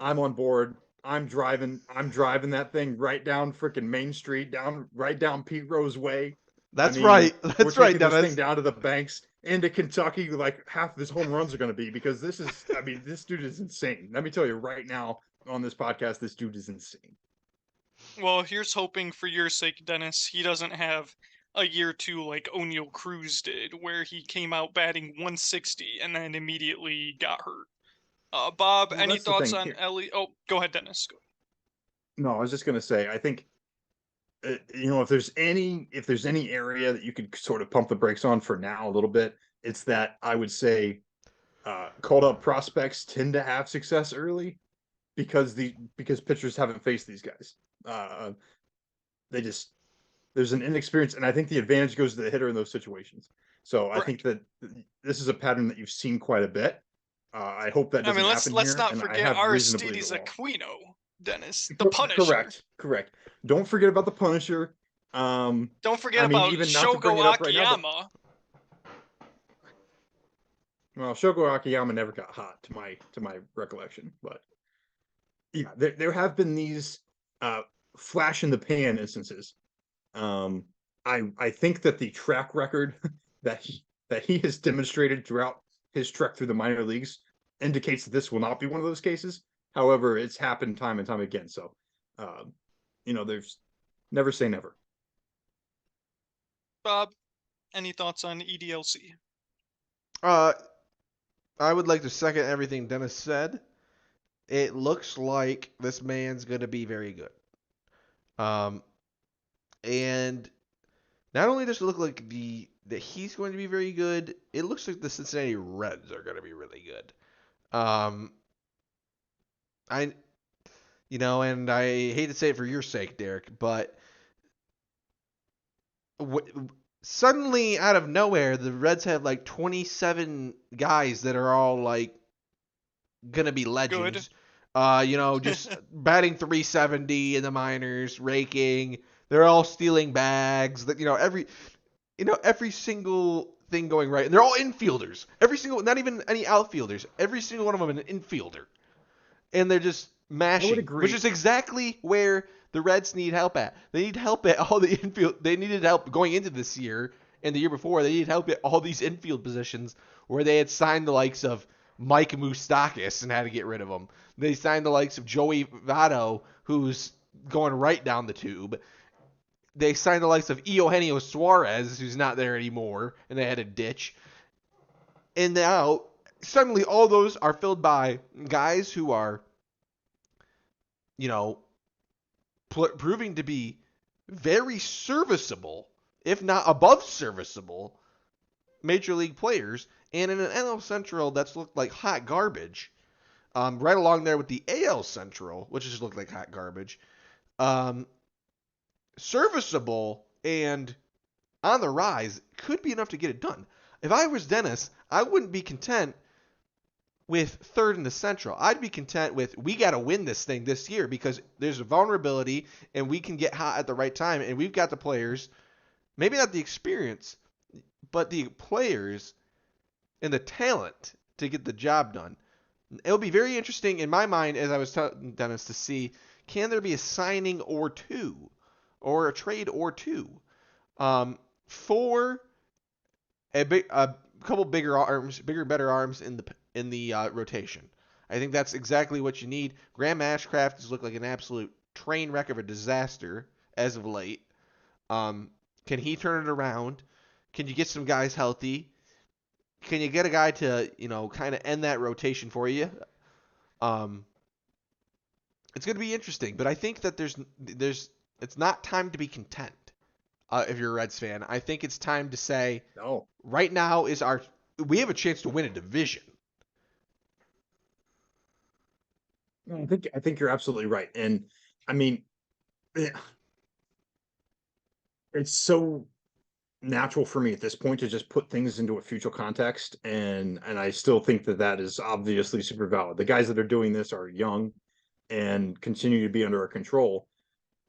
I'm on board. I'm driving that thing right down freaking Main Street, down right down Pete Rose Way. I That's mean, right. we're That's right, taking this thing Dennis. down to the banks into Kentucky. Like half of his home runs are going to be because this is. I mean, this dude is insane. Let me tell you right now on this podcast, this dude is insane. Well, here's hoping for your sake, Dennis, he doesn't have a year two like O'Neal Cruz did, where he came out batting 160 and then immediately got hurt. Bob, Well, any that's the thoughts thing on here. Ellie? Oh, go ahead, Dennis. Go. No, I was just going to say, I think if there's any area that you could sort of pump the brakes on for now a little bit, it's that I would say called up prospects tend to have success early because pitchers haven't faced these guys. Uh, they just there's an inexperience, and I think the advantage goes to the hitter in those situations. So I think Correct. that this is a pattern that you've seen quite a bit. I hope that I mean, doesn't let's happen let's here, not and I forget have reason to believe it Aristides won't. Aquino, Dennis, the Punisher. Correct. Don't forget about the Punisher. Don't forget I mean, about even not to bring Shogo it up right now, but Akiyama. well, Shogo Akiyama never got hot to my recollection, but yeah, there have been these uh, flash in the pan instances. Um, I think that the track record that he has demonstrated throughout his trek through the minor leagues indicates that this will not be one of those cases. However, it's happened time and time again. So, um, there's never say never. Bob, any thoughts on EDLC? Uh, I would like to second everything Dennis said. It looks like this man's going to be very good. Um, and not only does it look like that he's going to be very good, it looks like the Cincinnati Reds are going to be really good. Um, I and I hate to say it for your sake, Derek, but suddenly out of nowhere, the Reds have like 27 guys that are all like gonna be Good. legends. Just batting 370 in the minors, raking. They're all stealing bags. That every single thing going right, and they're all infielders. Every single, not even any outfielders. Every single one of them an infielder, and they're just I would mashing, which agree. is exactly where the Reds need help at. They need help at all the infield. They needed help going into this year and the year before. They needed help at all these infield positions where they had signed the likes of Mike Moustakas and had to get rid of him. They signed the likes of Joey Votto, who's going right down the tube. They signed the likes of Eugenio Suarez, who's not there anymore, and they had to ditch. And now, suddenly, all those are filled by guys who are, you know, proving to be very serviceable, if not above serviceable, major league players. And in an NL Central that's looked like hot garbage, right along there with the AL Central, which has looked like hot garbage, um, serviceable and on the rise could be enough to get it done. If I was Dennis, I wouldn't be content with third in the Central. I'd be content with we got to win this thing this year because there's a vulnerability and we can get hot at the right time and we've got the players, maybe not the experience, but the players and the talent to get the job done. It'll be very interesting in my mind, as I was telling Dennis, to see can there be a signing or two or a trade or two for a couple bigger arms, better arms in the rotation. I think that's exactly what you need. Graham Ashcraft has looked like an absolute train wreck of a disaster as of late. Can he turn it around? Can you get some guys healthy? can you get a guy to, kind of end that rotation for you? Um, it's going to be interesting, but I think that it's not time to be content. If you're a Reds fan, I think it's time to say No, right now we have a chance to win a division. I think you're absolutely right. And I mean, eh, it's so natural for me at this point to just put things into a future context, and I still think that that is obviously super valid. The guys that are doing this are young and continue to be under our control.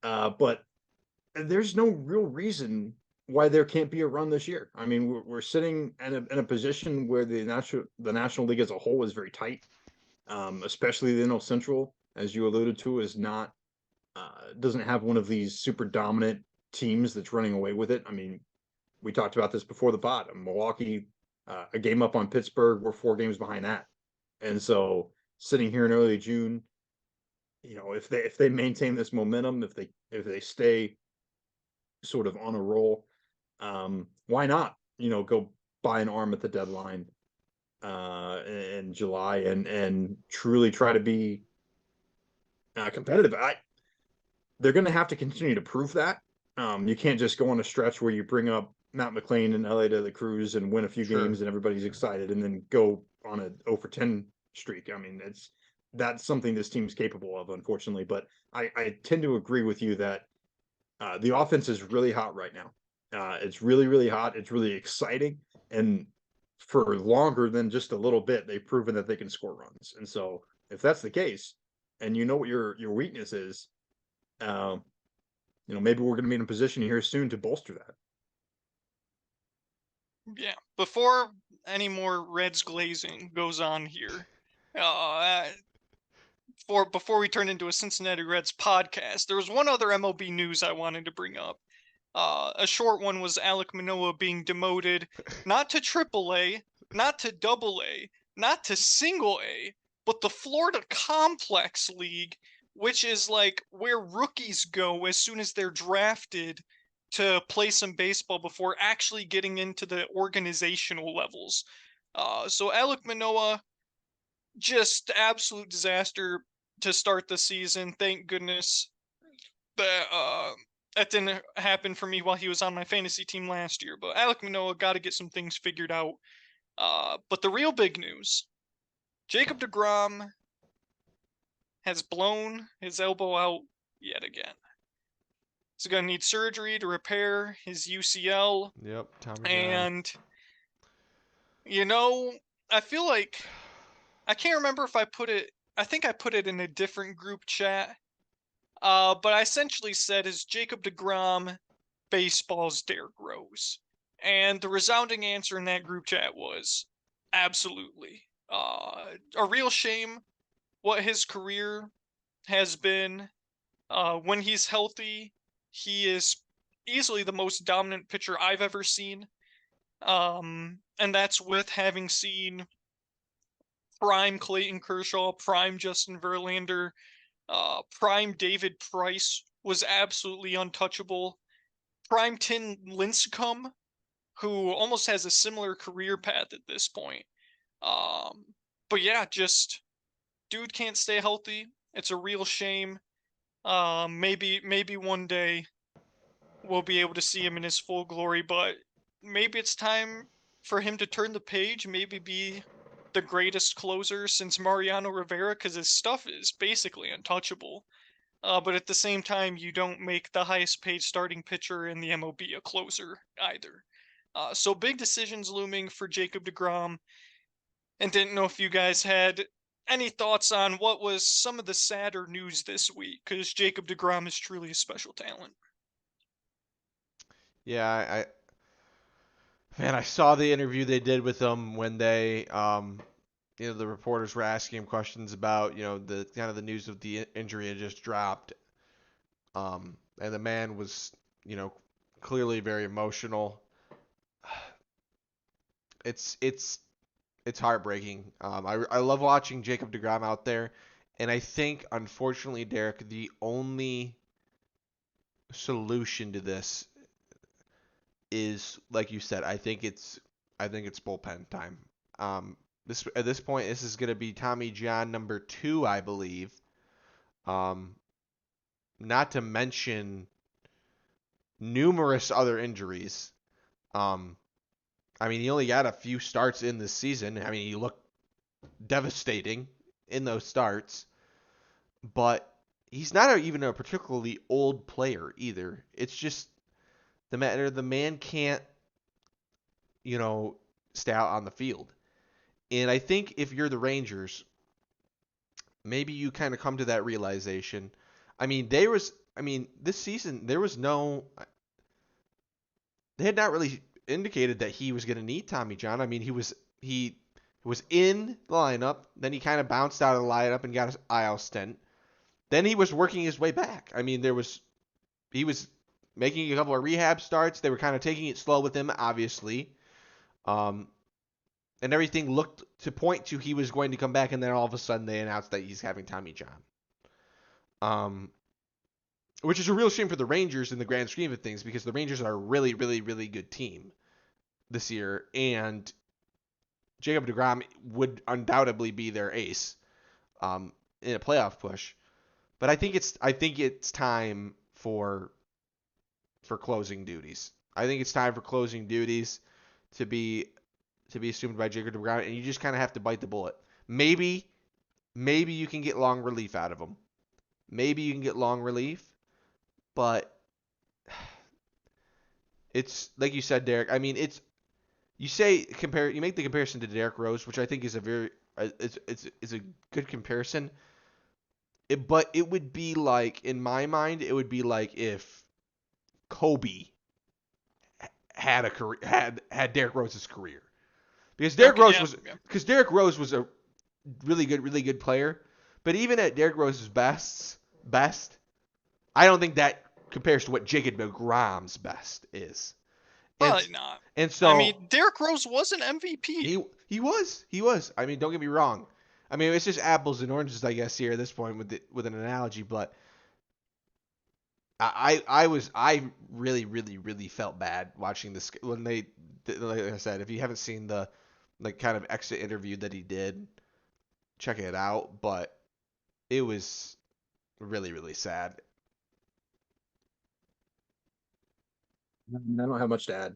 But there's no real reason why there can't be a run this year. I mean, we're sitting in a position where the National League as a whole is very tight, especially the NL Central, as you alluded to, is not doesn't have one of these super dominant teams that's running away with it. I mean, we talked about this before the pod. Milwaukee, a game up on Pittsburgh. We're 4 games behind that, and so sitting here in early June, if they maintain this momentum, if they stay sort of on a roll, why not? Go buy an arm at the deadline in July and truly try to be competitive. They're going to have to continue to prove that. You can't just go on a stretch where you bring up Matt McLean and LA to the Cruz and win a few Sure. games and everybody's excited, and then go on a 0 for 10 streak. I mean, that's something this team's capable of, unfortunately. But I tend to agree with you that the offense is really hot right now. It's really, really hot. It's really exciting, and for longer than just a little bit, they've proven that they can score runs. And so, if that's the case, and you know what your weakness is, um, maybe we're going to be in a position here soon to bolster that. Yeah. Before any more Reds glazing goes on here, uh, before we turn into a Cincinnati Reds podcast, there was one other MLB news I wanted to bring up. A short one was Alek Manoah being demoted, not to AAA, not to AA, not to Single A, but the Florida Complex League, which is like where rookies go as soon as they're drafted to play some baseball before actually getting into the organizational levels. So Alek Manoah, just absolute disaster to start the season. Thank goodness that didn't happen for me while he was on my fantasy team last year. But Alek Manoah got to get some things figured out. But the real big news: Jacob DeGrom has blown his elbow out yet again. He's gonna need surgery to repair his UCL, Yep, Tommy John. and you know, I feel like I can't remember if I put it. I think I put it in a different group chat. But I essentially said, is Jacob DeGrom baseball's Derrick Rose? And the resounding answer in that group chat was absolutely. A real shame what his career has been. When he's healthy, he is easily the most dominant pitcher I've ever seen. And that's with having seen prime Clayton Kershaw, prime Justin Verlander, prime David Price was absolutely untouchable. Prime Tim Lincecum, who almost has a similar career path at this point. Um, but yeah, just dude can't stay healthy. It's a real shame. Maybe one day we'll be able to see him in his full glory, but maybe it's time for him to turn the page, maybe be the greatest closer since Mariano Rivera, because his stuff is basically untouchable. But at the same time, you don't make the highest paid starting pitcher in the MLB a closer either. So big decisions looming for Jacob DeGrom, and didn't know if you guys had any thoughts on what was some of the sadder news this week, because Jacob DeGrom is truly a special talent. Yeah, man, I saw the interview they did with him when the reporters were asking him questions about, the kind of the news of the injury had just dropped. And the man was, clearly very emotional. It's heartbreaking. I love watching Jacob DeGrom out there, and I think, unfortunately, Derek, the only solution to this is, like you said, I think it's I think it's bullpen time. This at this point, this is going to be Tommy John number 2, I believe. Um, Not to mention numerous other injuries. Um, I mean, he only got a few starts in this season. I mean, he looked devastating in those starts, but he's not even a particularly old player either. It's just the man can't, you know, stay out on the field. And I think if you're the Rangers, maybe you kind of come to that realization. This season there was no they had not really indicated that he was going to need Tommy John. I mean, he was in the lineup, then he kind of bounced out of the lineup and got his IL stint. Then he was working his way back. I mean, he was making a couple of rehab starts. They were kind of taking it slow with him, obviously. Um, and everything looked to point to he was going to come back, and then all of a sudden they announced that he's having Tommy John. Which is a real shame for the Rangers in the grand scheme of things, because the Rangers are a really, really, really good team this year, and Jacob deGrom would undoubtedly be their ace in a playoff push. But I think it's time for closing duties. I think it's time for closing duties to be assumed by Jacob deGrom, and you just kind of have to bite the bullet. Maybe you can get long relief out of him. Maybe you can get long relief, but it's like you said, Derek. I mean, you make the comparison to Derek Rose, which I think is a very it's a good comparison. But it would be like, in my mind, it would be like if Kobe had a career, had Derrick Rose's career, because Derrick Okay, Rose yeah, was yeah. because Derrick Rose was a really good player, but even at Derrick Rose's best, I don't think that compares to what Jacob deGrom's best is, and Probably not. and I so mean, Derrick Rose was an MVP. he was. I mean, don't get me wrong. I mean, it's just apples and oranges, I guess, here at this point with an analogy, but I really really really felt bad watching this when like I said, if you haven't seen the like kind of exit interview that he did, check it out. But it was really really sad. I don't have much to add.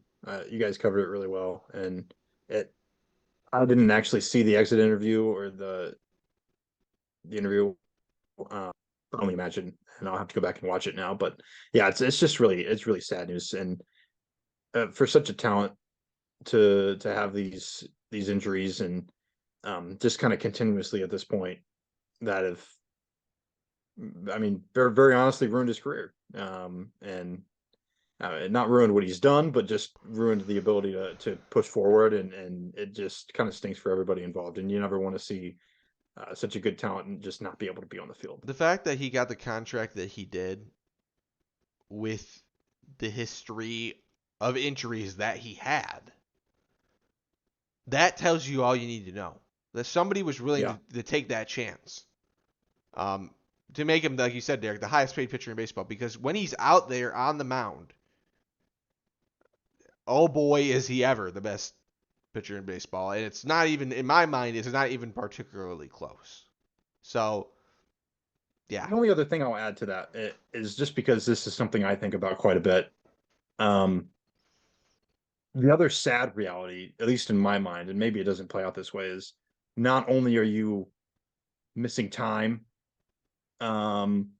You guys covered it really well, and it. I didn't actually see the exit interview or the interview. Uh, I can only imagine, and I'll have to go back and watch it now. But yeah, it's just really sad news, and for such a talent to have these injuries and just kind of continuously at this point that have, I mean, very honestly ruined his career. And not ruined what he's done, but just ruined the ability to push forward, and it just kind of stinks for everybody involved. And you never want to see such a good talent and just not be able to be on the field. The fact that he got the contract that he did with the history of injuries that he had, that tells you all you need to know. That somebody was willing Yeah. to take that chance. To make him, like you said, Derek, the highest paid pitcher in baseball. Because when he's out there on the mound, oh boy, is he ever the best pitcher in baseball. And it's not even, in my mind, it's not even particularly close. So, yeah. The only other thing I'll add to that is just because this is something I think about quite a bit. Um, the other sad reality, at least in my mind, and maybe it doesn't play out this way, is not only are you missing time, um,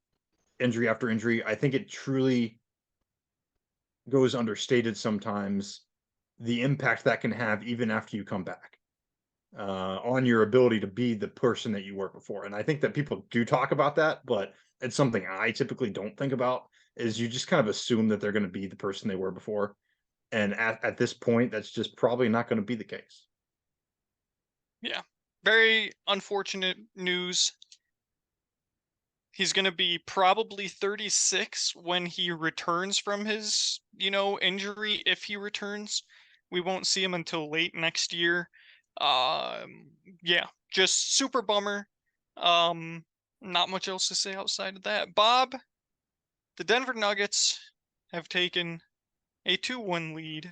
injury after injury, I think it truly goes understated sometimes the impact that can have even after you come back on your ability to be the person that you were before. And I think that people do talk about that, but it's something I typically don't think about. Is you just kind of assume that they're going to be the person they were before, and at this point, that's just probably not going to be the case. Yeah. Very unfortunate news. He's going to be probably 36 when he returns from his, injury. If he returns, we won't see him until late next year. Yeah, just super bummer. Not much else to say outside of that. Bob, the Denver Nuggets have taken a 2-1 lead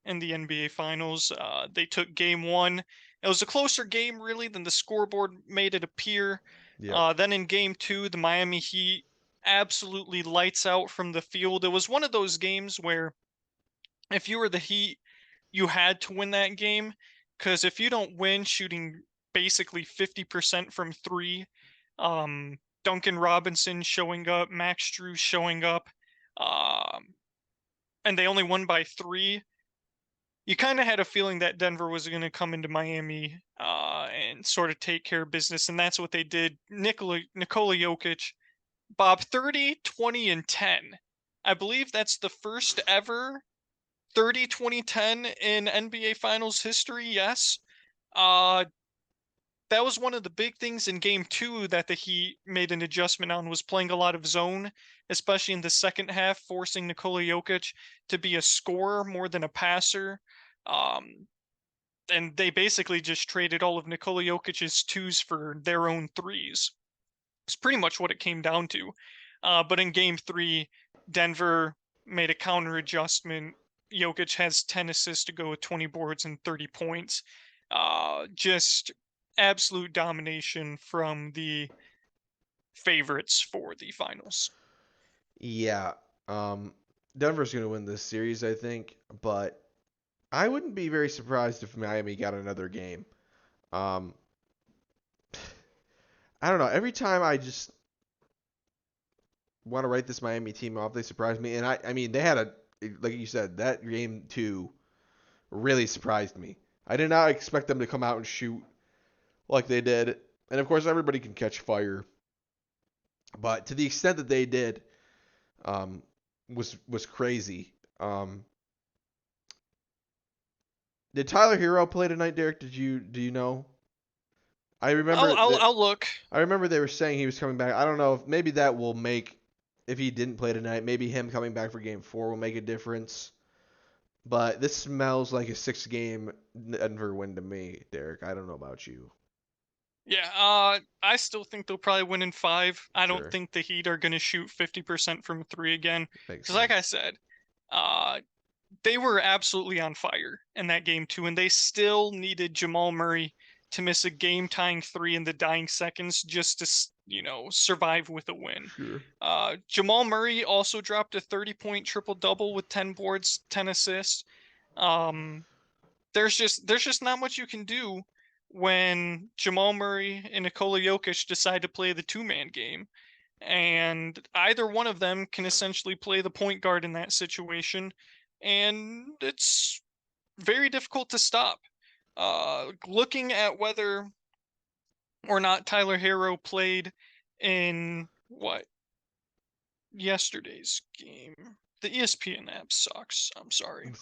in the NBA Finals. They took game one. It was a closer game, really, than the scoreboard made it appear. Yep. Then in game two, the Miami Heat absolutely lights out from the field. It was one of those games where if you were the Heat, you had to win that game, because if you don't win shooting basically 50% from three, Duncan Robinson showing up, Max Drew showing up, um, and they only won by three, you kind of had a feeling that Denver was going to come into Miami and sort of take care of business, and that's what they did. Nikola Jokic, Bob, 30, 20, and 10. I believe that's the first ever 30, 20, 10 in NBA Finals history, yes. Uh, that was one of the big things in game two that the Heat made an adjustment on, was playing a lot of zone, especially in the second half, forcing Nikola Jokic to be a scorer more than a passer. Um, and they basically just traded all of Nikola Jokic's twos for their own threes. It's pretty much what it came down to. But in game three, Denver made a counter adjustment. Jokic has 10 assists to go with 20 boards and 30 points. Just absolute domination from the favorites for the finals. Yeah. Um, Denver's going to win this series, I think, but I wouldn't be very surprised if Miami got another game. Um, I don't know. Every time I just want to write this Miami team off, they surprise me. And I mean, they had like you said, that game two really surprised me. I did not expect them to come out and shoot like they did. And of course, everybody can catch fire, but to the extent that they did, um, was crazy. Did Tyler Hero play tonight, Derek? Do you know? I I'll remember I'll, that I'll look. I remember they were saying he was coming back. I don't know if maybe that will make if he didn't play tonight, maybe him coming back for game 4 will make a difference. But this smells like a 6-game Denver win to me, Derek. I don't know about you. Yeah, I still think they'll probably win in five. I don't Sure. think the Heat are going to shoot 50% from three again. Makes Because, like I sense. said, uh, they were absolutely on fire in that game too, and they still needed Jamal Murray to miss a game-tying three in the dying seconds just to, survive with a win. Sure. Jamal Murray also dropped a 30-point triple-double with 10 boards, 10 assists. Um, there's just not much you can do when Jamal Murray and Nikola Jokic decide to play the two-man game, and either one of them can essentially play the point guard in that situation, and it's very difficult to stop. Looking at whether or not Tyler Hero played in yesterday's game. The ESPN app sucks. I'm sorry.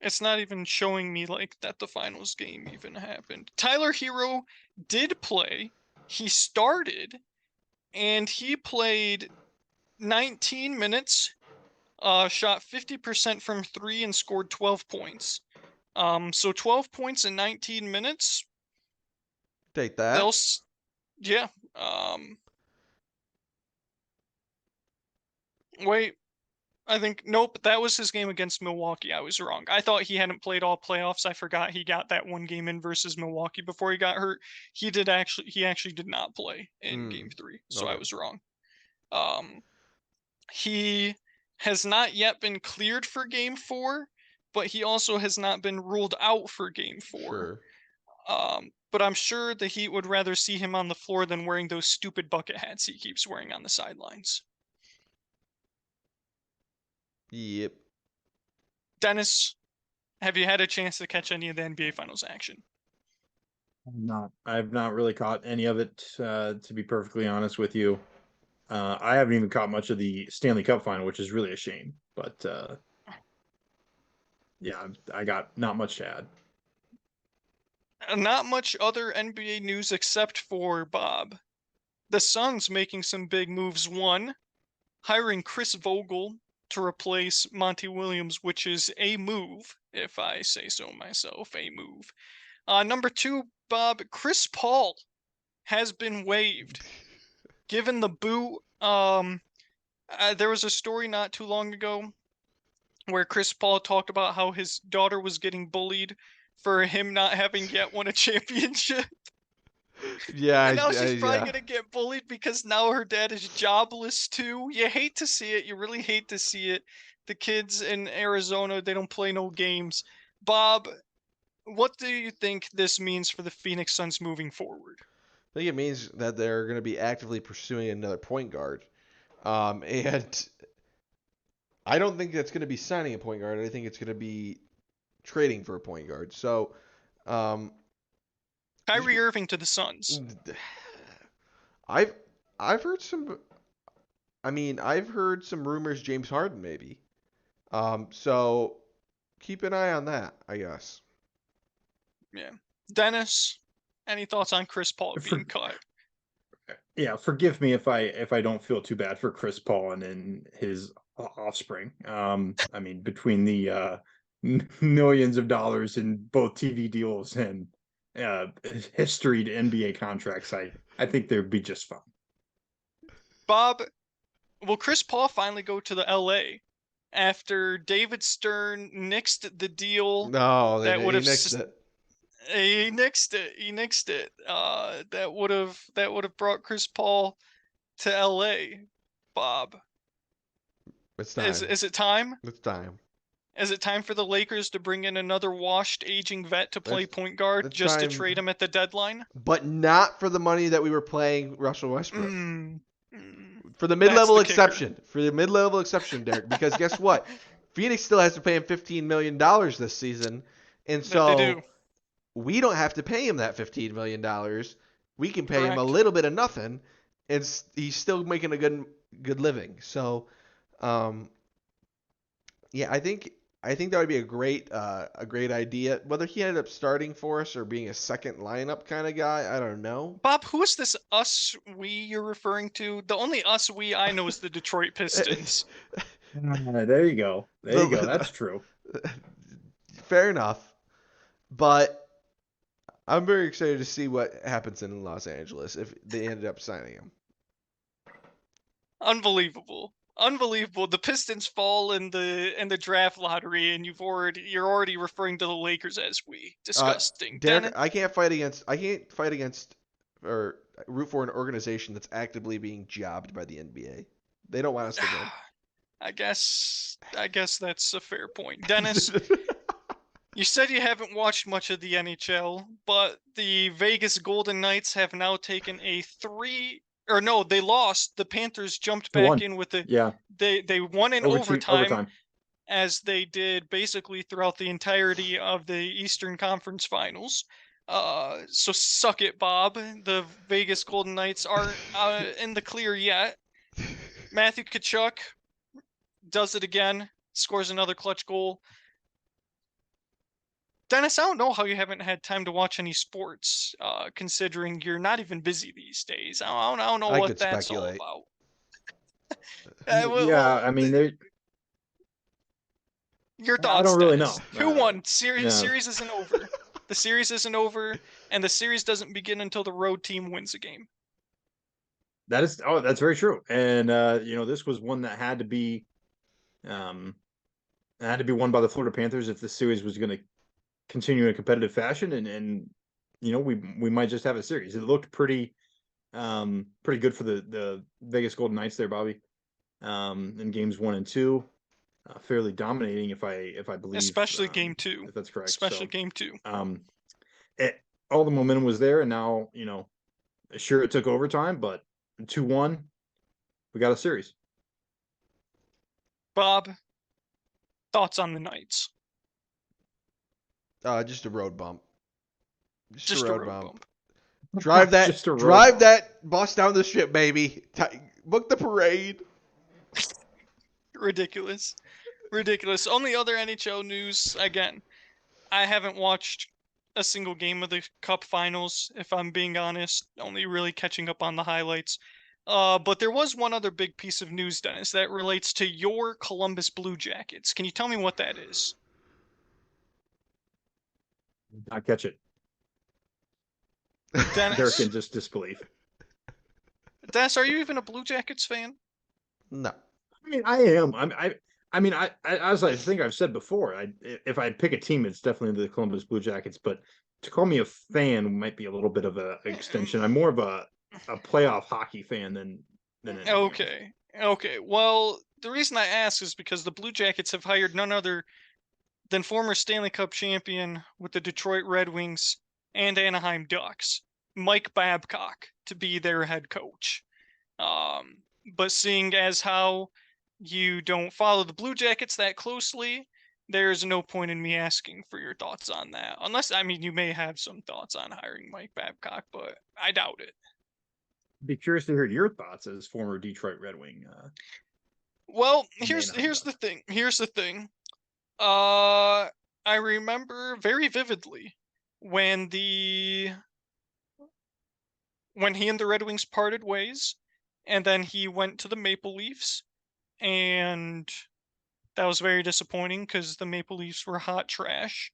It's not even showing me like that the finals game even happened. Tyler Hero did play. He started and he played 19 minutes, shot 50% from three and scored 12 points. So 12 points in 19 minutes. Take They'll, that. yeah. Wait, I think nope. That was his game against Milwaukee. I was wrong. I thought he hadn't played all playoffs. I forgot he got that one game in versus Milwaukee before he got hurt. He actually did not play in game three. So I Okay. was wrong. Um, he has not yet been cleared for game four, but he also has not been ruled out for game four. Sure. But I'm sure the Heat would rather see him on the floor than wearing those stupid bucket hats he keeps wearing on the sidelines. Yep. Dennis, have you had a chance to catch any of the NBA Finals action? I've not really caught any of it, to be perfectly honest with you. I haven't even caught much of the Stanley Cup final, which is really a shame. But yeah, I got not much to add. Not much other NBA news except for Bob. The Suns making some big moves. One, hiring Chris Vogel to replace Monty Williams, which is a move, if I say so myself, a move. Number two, Bob, Chris Paul has been waived. given the boot. There was a story not too long ago where Chris Paul talked about how his daughter was getting bullied for him not having yet won a championship. Yeah, And now she's probably yeah. gonna get bullied because now her dad is jobless too. You hate to see it. You really hate to see it. The kids in Arizona, they don't play no games. Bob, what do you think this means for the Phoenix Suns moving forward? I think it means that they're going to be actively pursuing another point guard. And I don't think that's going to be signing a point guard. I think it's going to be trading for a point guard. So, um, Kyrie Irving to the Suns. I've I've heard some. I mean, I've heard some rumors. James Harden maybe. So keep an eye on that. I guess. Yeah. Dennis, any thoughts on Chris Paul For, being cut? yeah, forgive me if I don't feel too bad for Chris Paul and his offspring. I mean, between the millions of dollars in both TV deals and historied NBA contracts, I think they'd be just fine. Bob, will Chris Paul finally go to the LA after David Stern nixed the deal No, that would he have nixed it. he nixed it. He nixed it. That would have brought Chris Paul to LA. Bob, It's is time. is it time? It's time. Is it time for the Lakers to bring in another washed, aging vet to play It's point guard it's just to time, trade him at the deadline? but not for the money that we were playing Russell Westbrook. Mm, mm, For the that's mid-level the kicker. exception. For the mid-level exception, Derek. Because guess what? Phoenix still has to pay him $15 million this season, and That they do. so we don't have to pay him that $15 million. We can pay him a Correct. little bit of nothing, and he's still making a good living. So, um, yeah, I think that would be a great idea. Whether he ended up starting for us or being a second lineup kind of guy, I don't know. Bob, who is this us we you're referring to? The only us we I know is the Detroit Pistons. There you go. There you go. That's The- true. Fair enough, but I'm very excited to see what happens in Los Angeles if they ended up signing him. Unbelievable. Unbelievable. The Pistons fall in the draft lottery and you're already referring to the Lakers as we. Uh, Disgusting. Derek, Dennis, I can't fight against or root for an organization that's actively being jobbed by the NBA. They don't want us to win. I guess that's a fair point. Dennis, you said you haven't watched much of the NHL, but the Vegas Golden Knights have now taken a three or no, they lost. The Panthers jumped back 2-1. in with the Yeah, they won in overtime overtime. as they did basically throughout the entirety of the Eastern Conference Finals. So suck it, Bob. The Vegas Golden Knights aren't in the clear yet. Matthew Tkachuk does it again, scores another clutch goal. Dennis, I don't know how you haven't had time to watch any sports, considering you're not even busy these days. I don't know I what could that's all speculate. about. Yeah, I mean, Your I thoughts, don't really Dennis. know. 2-1. No, Series isn't over. The series isn't over, and the series doesn't begin until the road team wins a game. that's very true. And this was one that um had to be won by the Florida Panthers if the series was going to continue in a competitive fashion, and we might just have a series. It looked pretty good for the Vegas Golden Knights there, Bobby. In games 1 and 2, fairly dominating if I believe, Especially game two. if that's correct. Especially So game two. it, all the momentum was there, and now sure it took overtime, but 2-1, we got a series. Bob, thoughts on the Knights? Just a road bump. Just a road bump. Drive that, Just a road drive bump. that bus down the strip, baby. Book the parade. Ridiculous. Ridiculous. Only other NHL news, again, I haven't watched a single game of the Cup Finals, if I'm being honest. Only really catching up on the highlights. But there was one other big piece of news, Dennis, that relates to your Columbus Blue Jackets. Can you tell me what that is? I catch it. Dennis, Derek in just disbelief. Dennis, are you even a Blue Jackets fan? No. I mean, I am. I mean, as I think I've said before, if I'd pick a team, it's definitely the Columbus Blue Jackets. But to call me a fan might be a little bit of a extension. I'm more of a playoff hockey fan than anything else. Okay. Okay. Well, the reason I ask is because the Blue Jackets have hired none other than former Stanley Cup champion with the Detroit Red Wings and Anaheim Ducks, Mike Babcock, to be their head coach. Um, but seeing as how you don't follow the Blue Jackets that closely, there's no point in me asking for your thoughts on that. Unless, I mean, you may have some thoughts on hiring Mike Babcock, but I doubt it. Be curious to hear your thoughts as former Detroit Red Wing. Well, And Anaheim here's the Ducks. thing. Here's the thing. Uh, I remember very vividly when he and the Red Wings parted ways, and then he went to the Maple Leafs, and that was very disappointing because the Maple Leafs were hot trash.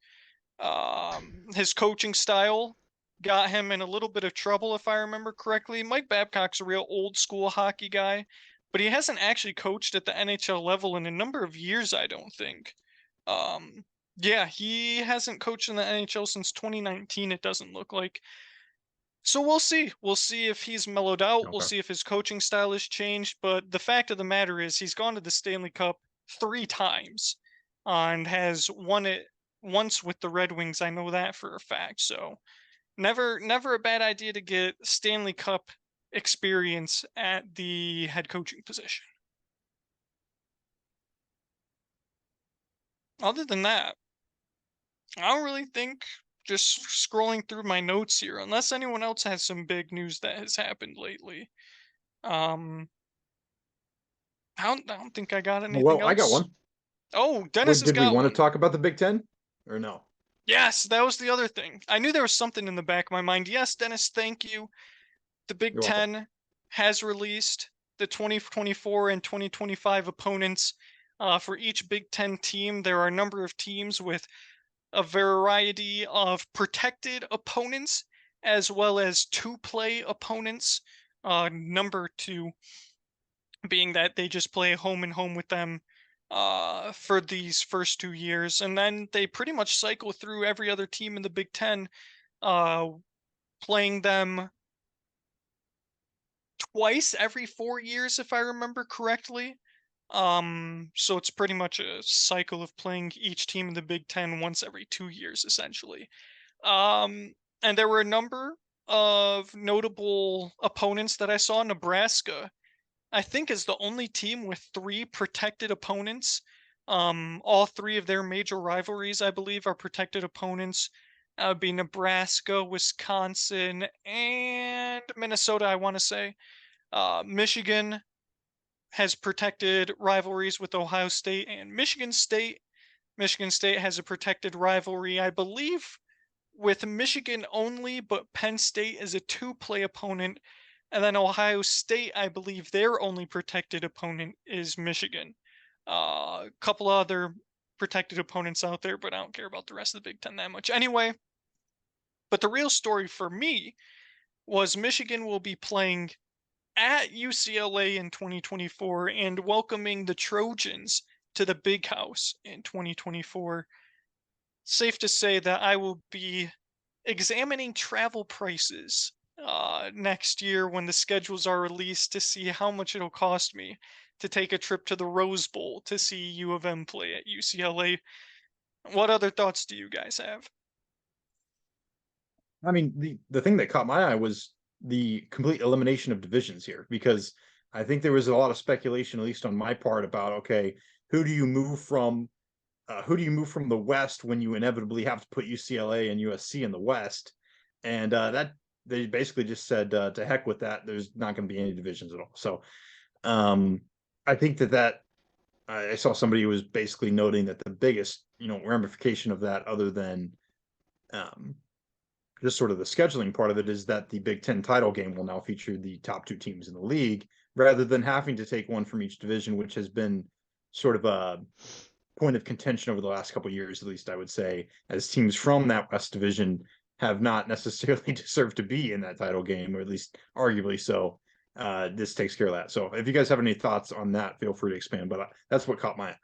His coaching style got him in a little bit of trouble, if I remember correctly. Mike Babcock's a real old school hockey guy, but he hasn't actually coached at the NHL level in a number of years, I don't think. Um, yeah, he hasn't coached in the NHL since 2019, it doesn't look like. So we'll see. We'll see if he's mellowed out. We'll Okay. see if his coaching style has changed. But the fact of the matter is, he's gone to the Stanley Cup 3 times and has won it once with the Red Wings. I know that for a fact. So never a bad idea to get Stanley Cup experience at the head coaching position. Other than that, I don't really think, just scrolling through my notes here, unless anyone else has some big news that has happened lately. Um, I don't think I got anything Well, I got else. one. Oh, Dennis has Did we got want to one. talk about the Big Ten or no? Yes, that was the other thing. I knew there was something in the back of my mind. Yes, Dennis, thank you. The Big You're welcome. Ten has released the 2024 and 2025 opponents for each Big Ten team. There are a number of teams with a variety of protected opponents as well as two-play opponents. Number two being that they just play home and home with them for these first 2 years, and then they pretty much cycle through every other team in the Big Ten, uh, playing them twice every 4 years, if I remember correctly. So it's pretty much a cycle of playing each team in the Big Ten once every 2 years, essentially. Um, and there were a number of notable opponents that I saw. Nebraska, I think, is the only team with 3 protected opponents. All 3 of their major rivalries, I believe, are protected opponents. That would be Nebraska, Wisconsin, and Minnesota, I want to say. Michigan has protected rivalries with Ohio State and Michigan State. Michigan State has a protected rivalry, I believe, with Michigan only, but Penn State is a two-play opponent. And then Ohio State, I believe their only protected opponent is Michigan. A couple other protected opponents out there, but I don't care about the rest of the Big Ten that much. Anyway, but the real story for me was Michigan will be playing at UCLA in 2024 and welcoming the Trojans to the Big House in 2024. Safe to say that I will be examining travel prices next year when the schedules are released to see how much it'll cost me to take a trip to the Rose Bowl to see U of M play at UCLA. What other thoughts do you guys have? I mean, the thing that caught my eye was the complete elimination of divisions here, because I think there was a lot of speculation, at least on my part, about okay, who do you move from? Who do you move from the West when you inevitably have to put UCLA and USC in the West? And that they basically just said to heck with that. There's not going to be any divisions at all. So um, I think that I saw somebody who was basically noting that the biggest ramification of that, other than um, just sort of the scheduling part of it, is that the Big Ten title game will now feature the top 2 teams in the league rather than having to take one from each division, which has been sort of a point of contention over the last couple of years, at least I would say, as teams from that West Division have not necessarily deserved to be in that title game, or at least arguably so. this takes care of that. So if you guys have any thoughts on that, feel free to expand. But that's what caught my eye.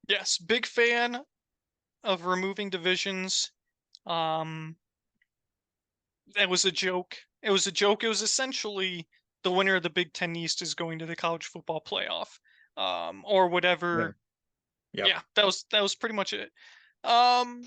Yes, big fan of removing divisions. Um, it was a joke. It was a joke. It was essentially the winner of the Big Ten East is going to the college football playoff, or Yeah. whatever. Yep. Yeah, that was pretty much it. Um,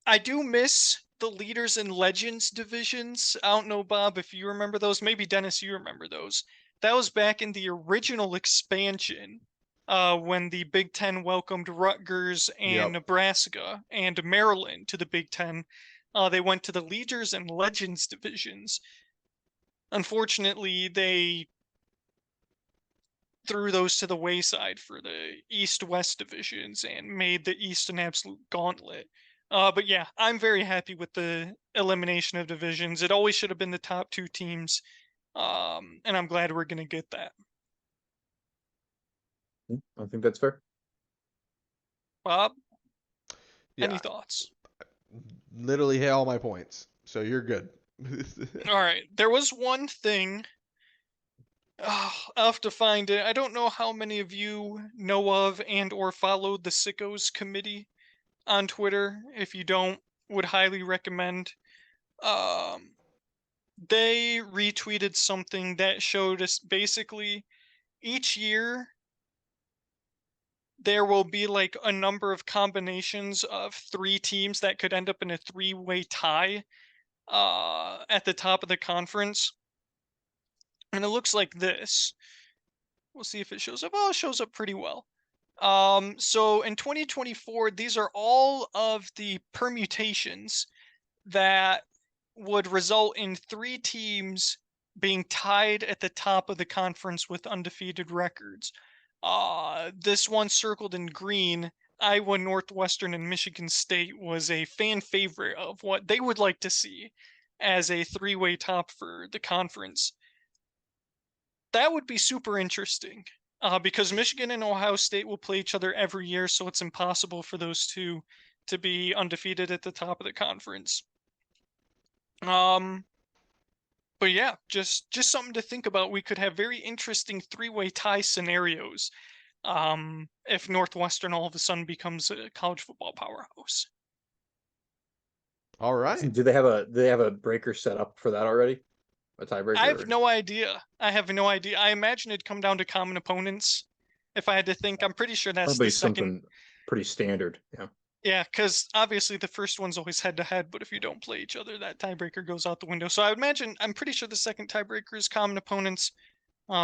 I do miss the leaders and legends divisions. I don't know, Bob, if you remember those. Maybe Dennis, you remember those. That was back in the original expansion, when the Big Ten welcomed Rutgers and Yep. Nebraska and Maryland to the Big Ten. They went to the leaders and legends divisions. Unfortunately, they threw those to the wayside for the East-West divisions and made the East an absolute gauntlet. But yeah, I'm very happy with the elimination of divisions. It always should have been the top two teams, and I'm glad we're going to get that. I think that's fair. Bob, any Yeah, thoughts? literally hit all my points. So you're good. All right, there was one thing. I'll have to find it. I don't know how many of you know of and or follow the Sickos Committee on Twitter. If you don't, would highly recommend. Um, they retweeted something that showed us basically each year there will be like a number of combinations of three teams that could end up in a three-way tie at the top of the conference. And it looks like this. We'll see if it shows up. Oh, it shows up pretty well. So in 2024, these are all of the permutations that would result in three teams being tied at the top of the conference with undefeated records. This one circled in green, Iowa, Northwestern, and Michigan State, was a fan favorite of what they would like to see as a three-way top for the conference. That would be super interesting, because Michigan and Ohio State will play each other every year, so it's impossible for those two to be undefeated at the top of the conference. Um, but yeah, just something to think about. We could have very interesting three-way tie scenarios, if Northwestern all of a sudden becomes a college football powerhouse. All right. Do they have a breaker set up for that already? A I tiebreaker? have no idea. I have no idea. I imagine it'd come down to common opponents. If I had to think, I'm pretty sure that's the Probably second. something pretty standard. Yeah. Yeah, because obviously the first one's always head to head, but if you don't play each other, that tiebreaker goes out the window. So I would imagine, I'm pretty sure the second tiebreaker is common opponents.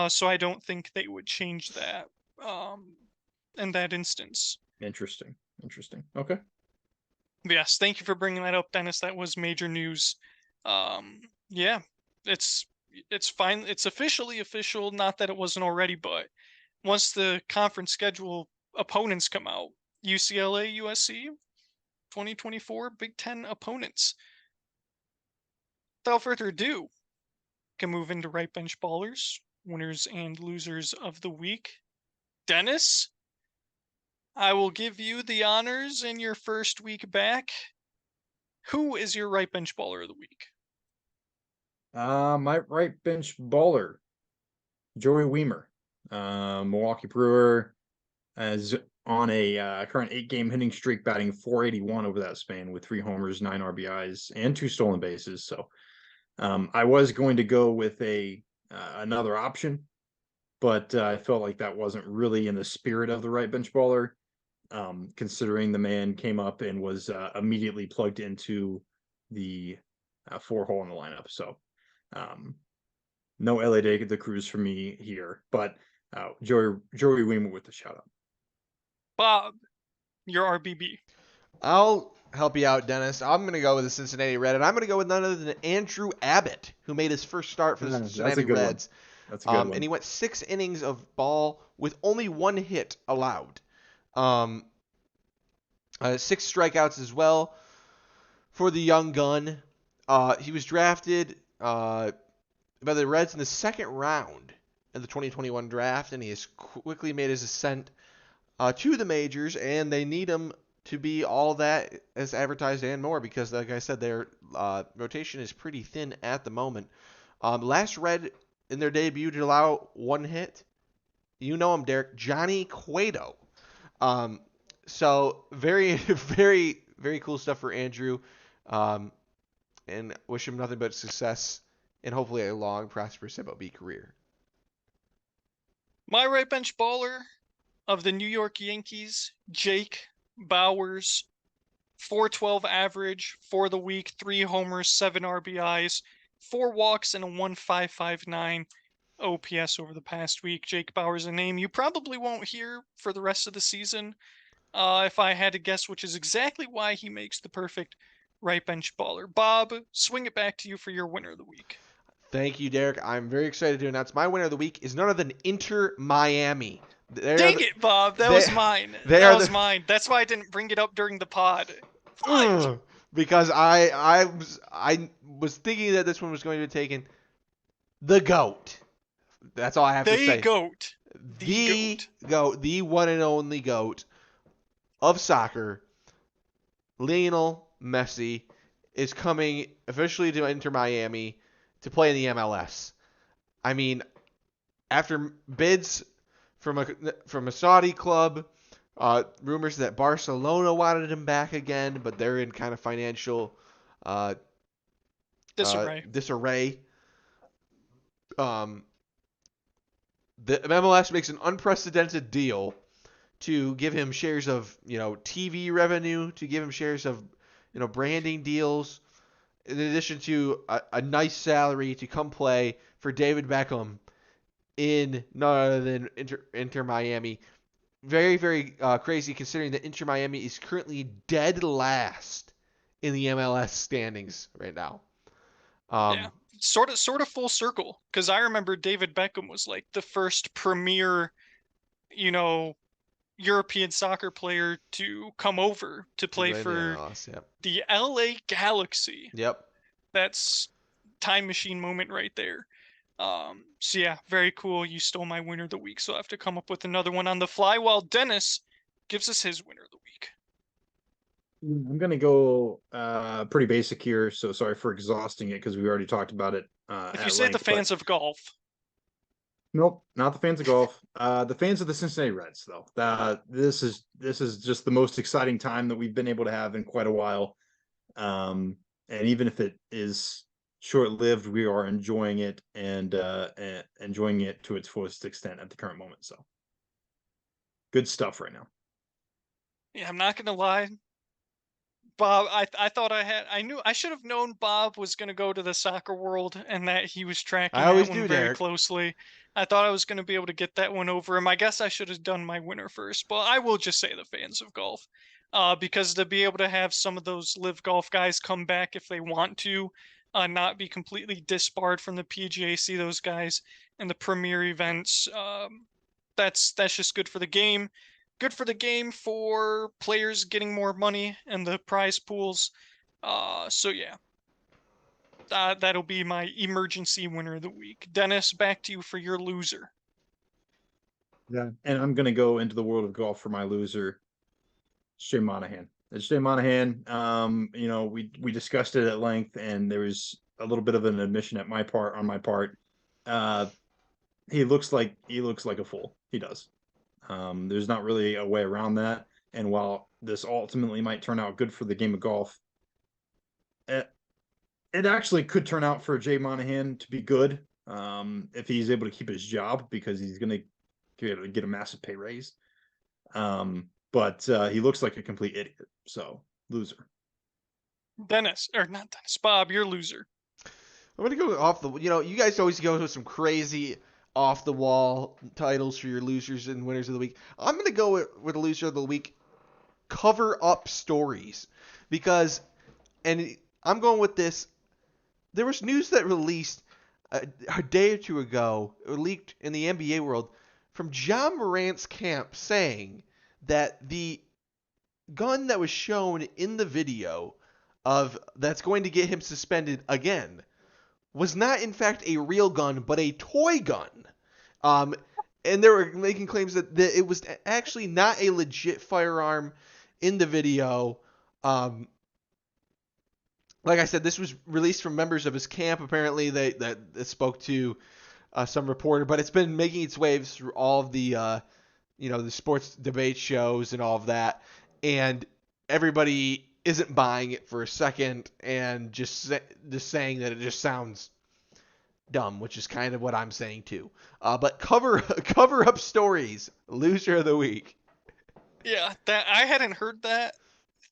So I don't think they would change that um, in that instance. Interesting. Interesting. Okay. But yes, thank you for bringing that up, Dennis. That was major news. Yeah, it's it's fine. It's officially official. Not that it wasn't already, but once the conference schedule opponents come out, UCLA, USC, 2024 Big Ten opponents. Without further ado, can move into right bench ballers, winners and losers of the week. Dennis, I will give you the honors in your first week back. Who is your right bench baller of the week? My right bench baller, Joey Weimer, Milwaukee Brewer, as on a current 8-game hitting streak, batting .481 over that span with 3 homers, 9 RBIs, and 2 stolen bases. So I was going to go with another option, but I felt like that wasn't really in the spirit of the right bench baller, considering the man came up and was immediately plugged into the 4-hole in the lineup. So no LA Day the Cruz for me here, but Joey Weimer with the shout out. Bob, your RBB. I'll help you out, Dennis. I'm going to go with the Cincinnati Red, and I'm going to go with none other than Andrew Abbott, who made his first start for the Cincinnati Reds. That's a good one. And he went 6 innings of ball with only 1 hit allowed. 6 strikeouts as well for the young gun. He was drafted by the Reds in the second round in the 2021 draft, and he has quickly made his ascent to the majors, and they need him to be all that as advertised and more because, like I said, their rotation is pretty thin at the moment. Last Red in their debut to allow one hit. You know him, Derek. Johnny Cueto. So very, very, very cool stuff for Andrew. And wish him nothing but success and hopefully a long, prosperous MLB career. My right bench baller of the New York Yankees, Jake Bauers, 412 average for the week, 3 homers, 7 RBIs, 4 walks, and a 1.559 OPS over the past week. Jake Bauers, a name you probably won't hear for the rest of the season, if I had to guess, which is exactly why he makes the perfect right bench baller. Bob, swing it back to you for your winner of the week. Thank you, Derek. I'm very excited to announce my winner of the week is none other than Inter Miami. Dang it, Bob. That they, was mine. they That are was the mine. That's why I didn't bring it up during the pod. Fudge. because I was thinking that this one was going to be taken. The GOAT. That's all I have to The say. GOAT. The GOAT, the one and only GOAT of soccer, Lionel Messi, is coming officially to Inter Miami to play in the MLS. I mean, after bids from a Saudi club, rumors that Barcelona wanted him back again, but they're in kind of financial uh, Disarray. disarray. Um, the MLS makes an unprecedented deal to give him shares of TV revenue, to give him shares of branding deals, in addition to a nice salary to come play for David Beckham in none other than Inter Miami. Very, very crazy considering that Inter Miami is currently dead last in the MLS standings right now. Yeah. Sort of full circle. Because I remember David Beckham was like the first premier, European soccer player to come over to play Right in the for MLS, yep. the LA Galaxy. Yep. That's time machine moment right there. So yeah, very cool. You stole my winner of the week, so I have to come up with another one on the fly while Dennis gives us his winner of the week. I'm gonna go pretty basic here, so sorry for exhausting it because we already talked about it If you at say the length. But fans of golf, nope, not the fans of golf. The fans of the Cincinnati Reds, though. This is just the most exciting time that we've been able to have in quite a while. And even if it is short-lived, we are enjoying it and enjoying it to its fullest extent at the current moment. So good stuff right now. yeah, I'm not gonna lie. Bob, I knew I should have known Bob was going to go to the soccer world and that he was I tracking that always one do, very Derek. closely. I thought I was going to be able to get that one over him. I guess I should have done my winner first, but I will just say the fans of golf. Because to be able to have some of those live golf guys come back if they want to, not be completely disbarred from the PGA, see those guys in the premier events. That's just good for the game. Good for the game for players getting more money in the prize pools. So yeah, that'll be my emergency winner of the week. Dennis, back to you for your loser. Yeah. And I'm gonna go into the world of golf for my loser, Jay Monahan. It's Jay Monahan. We discussed it at length, and there was a little bit of an admission on my part. Uh, he looks like a fool. He does. There's not really a way around that. And while this ultimately might turn out good for the game of golf, it actually could turn out for Jay Monahan to be good if he's able to keep his job because he's going to get a massive pay raise. But he looks like a complete idiot. So loser. Dennis, or not Dennis, Bob, your loser. I'm gonna go off the. You guys always go with some crazy off the wall titles for your losers and winners of the week. I'm gonna go with a loser of the week. Cover up stories, because, and I'm going with this. There was news that released a day or two ago, or leaked in the NBA world, from John Morant's camp saying that the gun that was shown in the video of that's going to get him suspended again was not in fact a real gun, but a toy gun. And they were making claims that it was actually not a legit firearm in the video. Like I said, this was released from members of his camp. Apparently, that spoke to some reporter, but it's been making its waves through all of the the sports debate shows and all of that, and everybody isn't buying it for a second and just saying that it just sounds dumb, which is kind of what I'm saying too. But cover up stories, loser of the week. Yeah, that I hadn't heard that.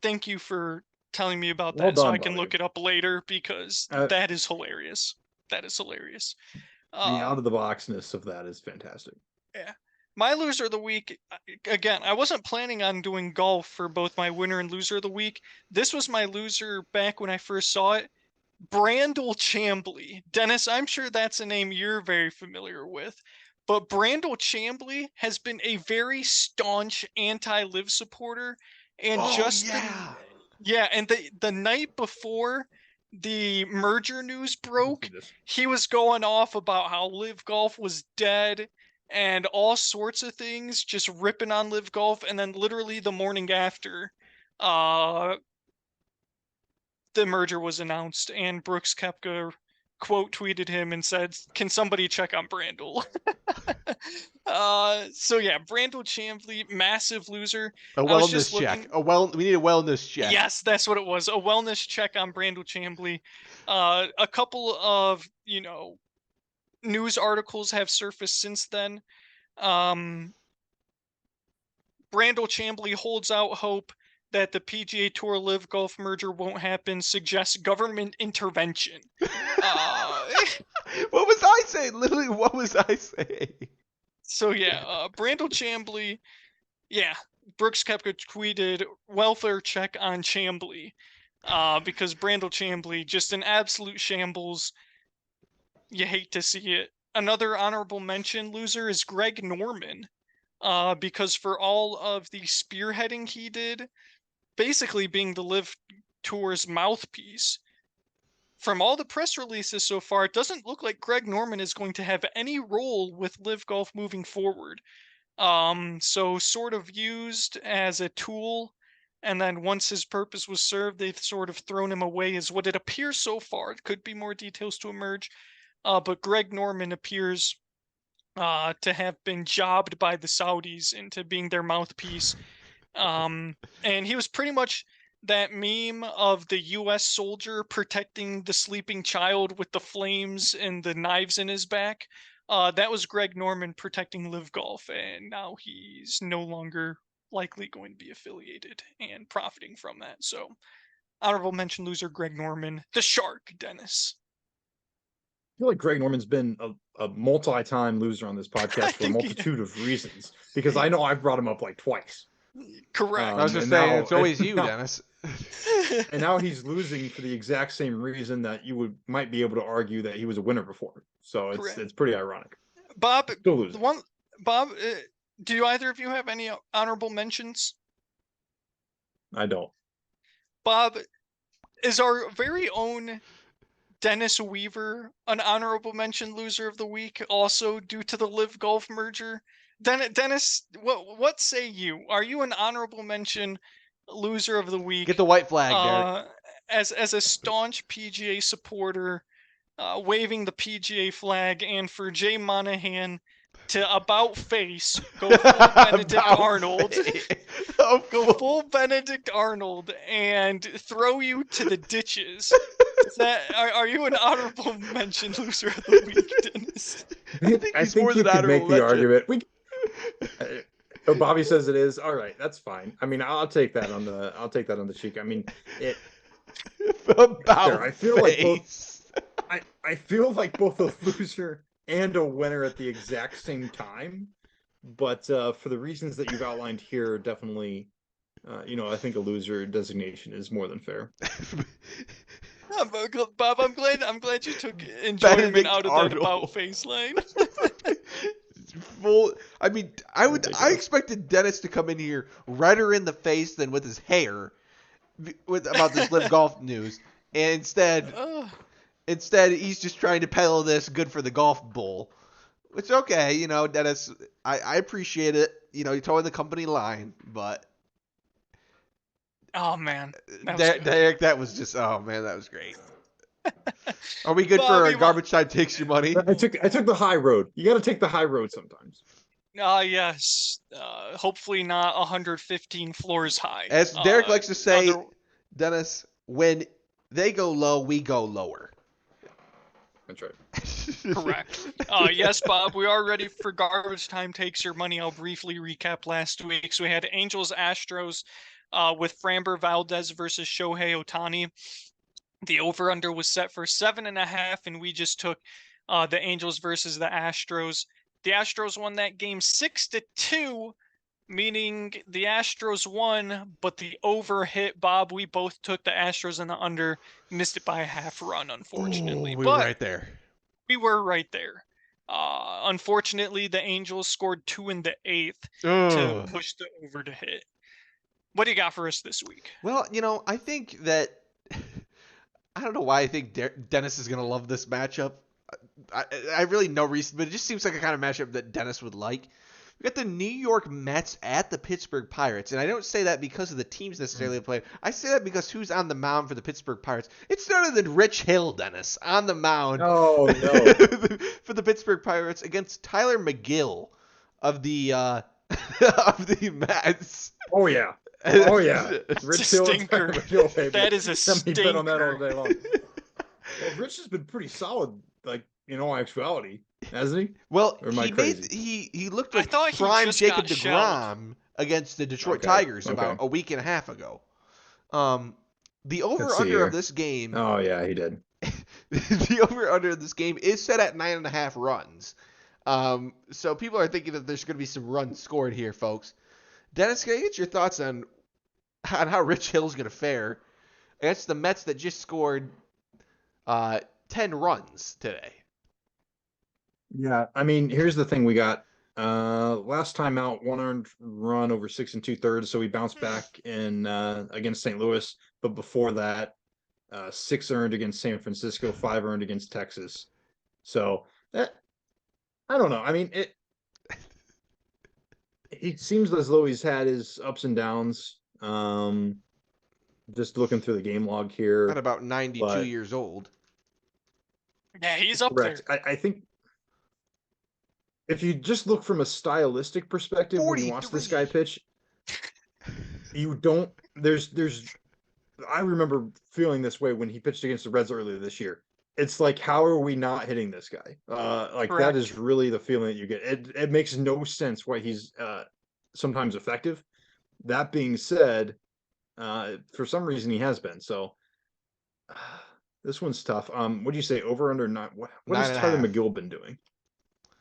Thank you for telling me about Well that so done, I can Bobby. look it up later because Uh, that is hilarious. That is hilarious. the Uh, out of the boxness of that is fantastic. yeah. My loser of the week, again, I wasn't planning on doing golf for both my winner and loser of the week. This was my loser back when I first saw it. Brandel Chambly. Dennis, I'm sure that's a name you're very familiar with. But Brandel Chambly has been a very staunch anti-live supporter. And Oh just yeah. the night before the merger news Let's do broke, this. he was going off about how Live Golf was dead and all sorts of things, just ripping on Live Golf. And then literally the morning after, uh, the merger was announced, and Brooks Koepka quote tweeted him and said, "Can somebody check on Brandel?" So yeah, Brandel Chambly, massive loser. A I was just wellness check. looking. We need a wellness check. Yes, that's what it was. A wellness check on Brandel Chambly. A couple of news articles have surfaced since then. Um, Brandel Chambly holds out hope that the PGA Tour Live Golf merger won't happen, suggests government intervention. Uh, What was I saying? Literally, what was I saying? so yeah, Brandel Chambly, yeah, Brooks Koepka tweeted welfare check on Chambly, because Brandel Chambly just an absolute shambles. You hate to see it. Another honorable mention loser is Greg Norman, because for all of the spearheading he did, basically being the Live Tour's mouthpiece. From all the press releases so far, it doesn't look like Greg Norman is going to have any role with Live Golf moving forward. So sort of used as a tool, and then once his purpose was served, they've sort of thrown him away, is what it appears so far. It could be more details to emerge, but Greg Norman appears to have been jobbed by the Saudis into being their mouthpiece. And he was pretty much that meme of the U.S. soldier protecting the sleeping child with the flames and the knives in his back. That was Greg Norman protecting Live Golf, and now he's no longer likely going to be affiliated and profiting from that. So, honorable mention loser Greg Norman, the Shark, Dennis. I feel like Greg Norman's been a multi-time loser on this podcast for a think he- multitude of reasons because I know I've brought him up like twice. Correct. I was just and saying, now- it's always you, now- Dennis. And now he's losing for the exact same reason that might be able to argue that he was a winner before. So Correct. it's pretty ironic. Bob, Still losing. Bob, do either of you have any honorable mentions? I don't. Bob, is our very own Dennis Weaver an honorable mention loser of the week, also due to the Live Golf merger? Dennis, what say you? Are you an honorable mention loser of the week? Get the white flag, Derek. As a staunch PGA supporter, waving the PGA flag, and for Jay Monahan to about face go full Benedict Arnold. Go full Benedict Arnold and throw you to the ditches. Are you an honorable mention loser of the week, Dennis? I he's think more you than could make honorable the mention. argument. Bobby says it is. All right, that's fine. I mean, I'll take that on the cheek. I mean, About I feel like both. face. I feel like both a loser and a winner at the exact same time. But for the reasons that you've outlined here, definitely, I think a loser designation is more than fair. Bob, I'm glad you took enjoyment Benedict out of Arnold. that about face line. Full. I mean, I Ridiculous. expected Dennis to come in here redder in the face than with his hair, about this Live Golf news, and instead he's just trying to peddle this good for the golf bull, which okay, Dennis, I appreciate it. You're towing the company line, but Oh man, that was good. Derek, that was just, oh man, that was great. Are we good for Bobby, our garbage time takes your money? I took the high road. You got to take the high road sometimes. yes. Hopefully not 115 floors high. As Derek likes to say, Other Dennis, when they go low, we go lower. That's right. Correct. Yes, Bob, we are ready for garbage time takes your money. I'll briefly recap last week. So we had Angels Astros with Framber Valdez versus Shohei Ohtani. The over-under was set for 7.5, and we just took the Angels versus the Astros. The Astros won that game 6-2, meaning the Astros won, but the over hit. Bob, we both took the Astros and the under, missed it by a half run, unfortunately. We were But right there. we were right there. Unfortunately, the Angels scored 2 in the 8th to Ugh. push the over to hit. What do you got for us this week? Well, I think that I don't know why I think Dennis is gonna love this matchup. I really no reason, but it just seems like a kind of matchup that Dennis would like. We got the New York Mets at the Pittsburgh Pirates, and I don't say that because of the teams necessarily played. I say that because who's on the mound for the Pittsburgh Pirates? It's none other than Rich Hill, Dennis, on the mound. Oh no! For the Pittsburgh Pirates against Tyler McGill of the of the Mets. Oh yeah! Oh yeah! Rich Hill, stinker. That is a stinker. Bet on that all day long. Well, Rich has been pretty solid, like in all actuality, hasn't he? Well, Or am I crazy? he looked I like thought he prime just Jacob got shelled. deGrom against the Detroit Okay, Tigers okay. about a week and a half ago. The over Let's see under here. of this game. Oh yeah, he did. The over under of this game is set at 9.5 runs. So people are thinking that there's going to be some runs scored here, folks. Dennis, can I get your thoughts on how Rich Hill's going to fare against the Mets that just scored 10 runs today? Yeah, I mean, here's the thing: we got last time out, 1 earned run over 6 2/3, so we bounced back in against St. Louis. But before that, 6 earned against San Francisco, 5 earned against Texas. So that I don't know. I mean, it seems as though he's had his ups and downs. Just looking through the game log here. At about 92 but- years old. Yeah, he's up Correct. there. I think if you just look from a stylistic perspective when you watch 43. this guy pitch, you don't. There's. I remember feeling this way when he pitched against the Reds earlier this year. It's like, how are we not hitting this guy? Like Correct. that is really the feeling that you get. It makes no sense why he's sometimes effective. That being said, for some reason he has been. So this one's tough. What do you say? Over under 9? What has 9.5. Tyler McGill been doing?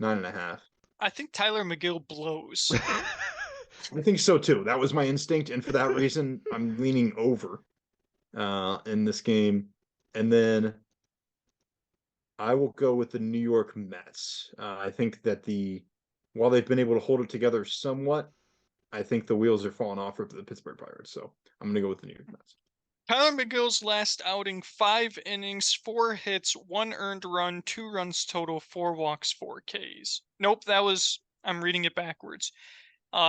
9.5. I think Tyler McGill blows. I think so too. That was my instinct, and for that reason, I'm leaning over in this game. And then I will go with the New York Mets. I think that while they've been able to hold it together somewhat, I think the wheels are falling off for the Pittsburgh Pirates. So I'm going to go with the New York Mets. Tyler McGill's last outing, 5 innings, 4 hits, 1 earned run, 2 runs total, 4 walks, 4 Ks. Nope, I'm reading it backwards.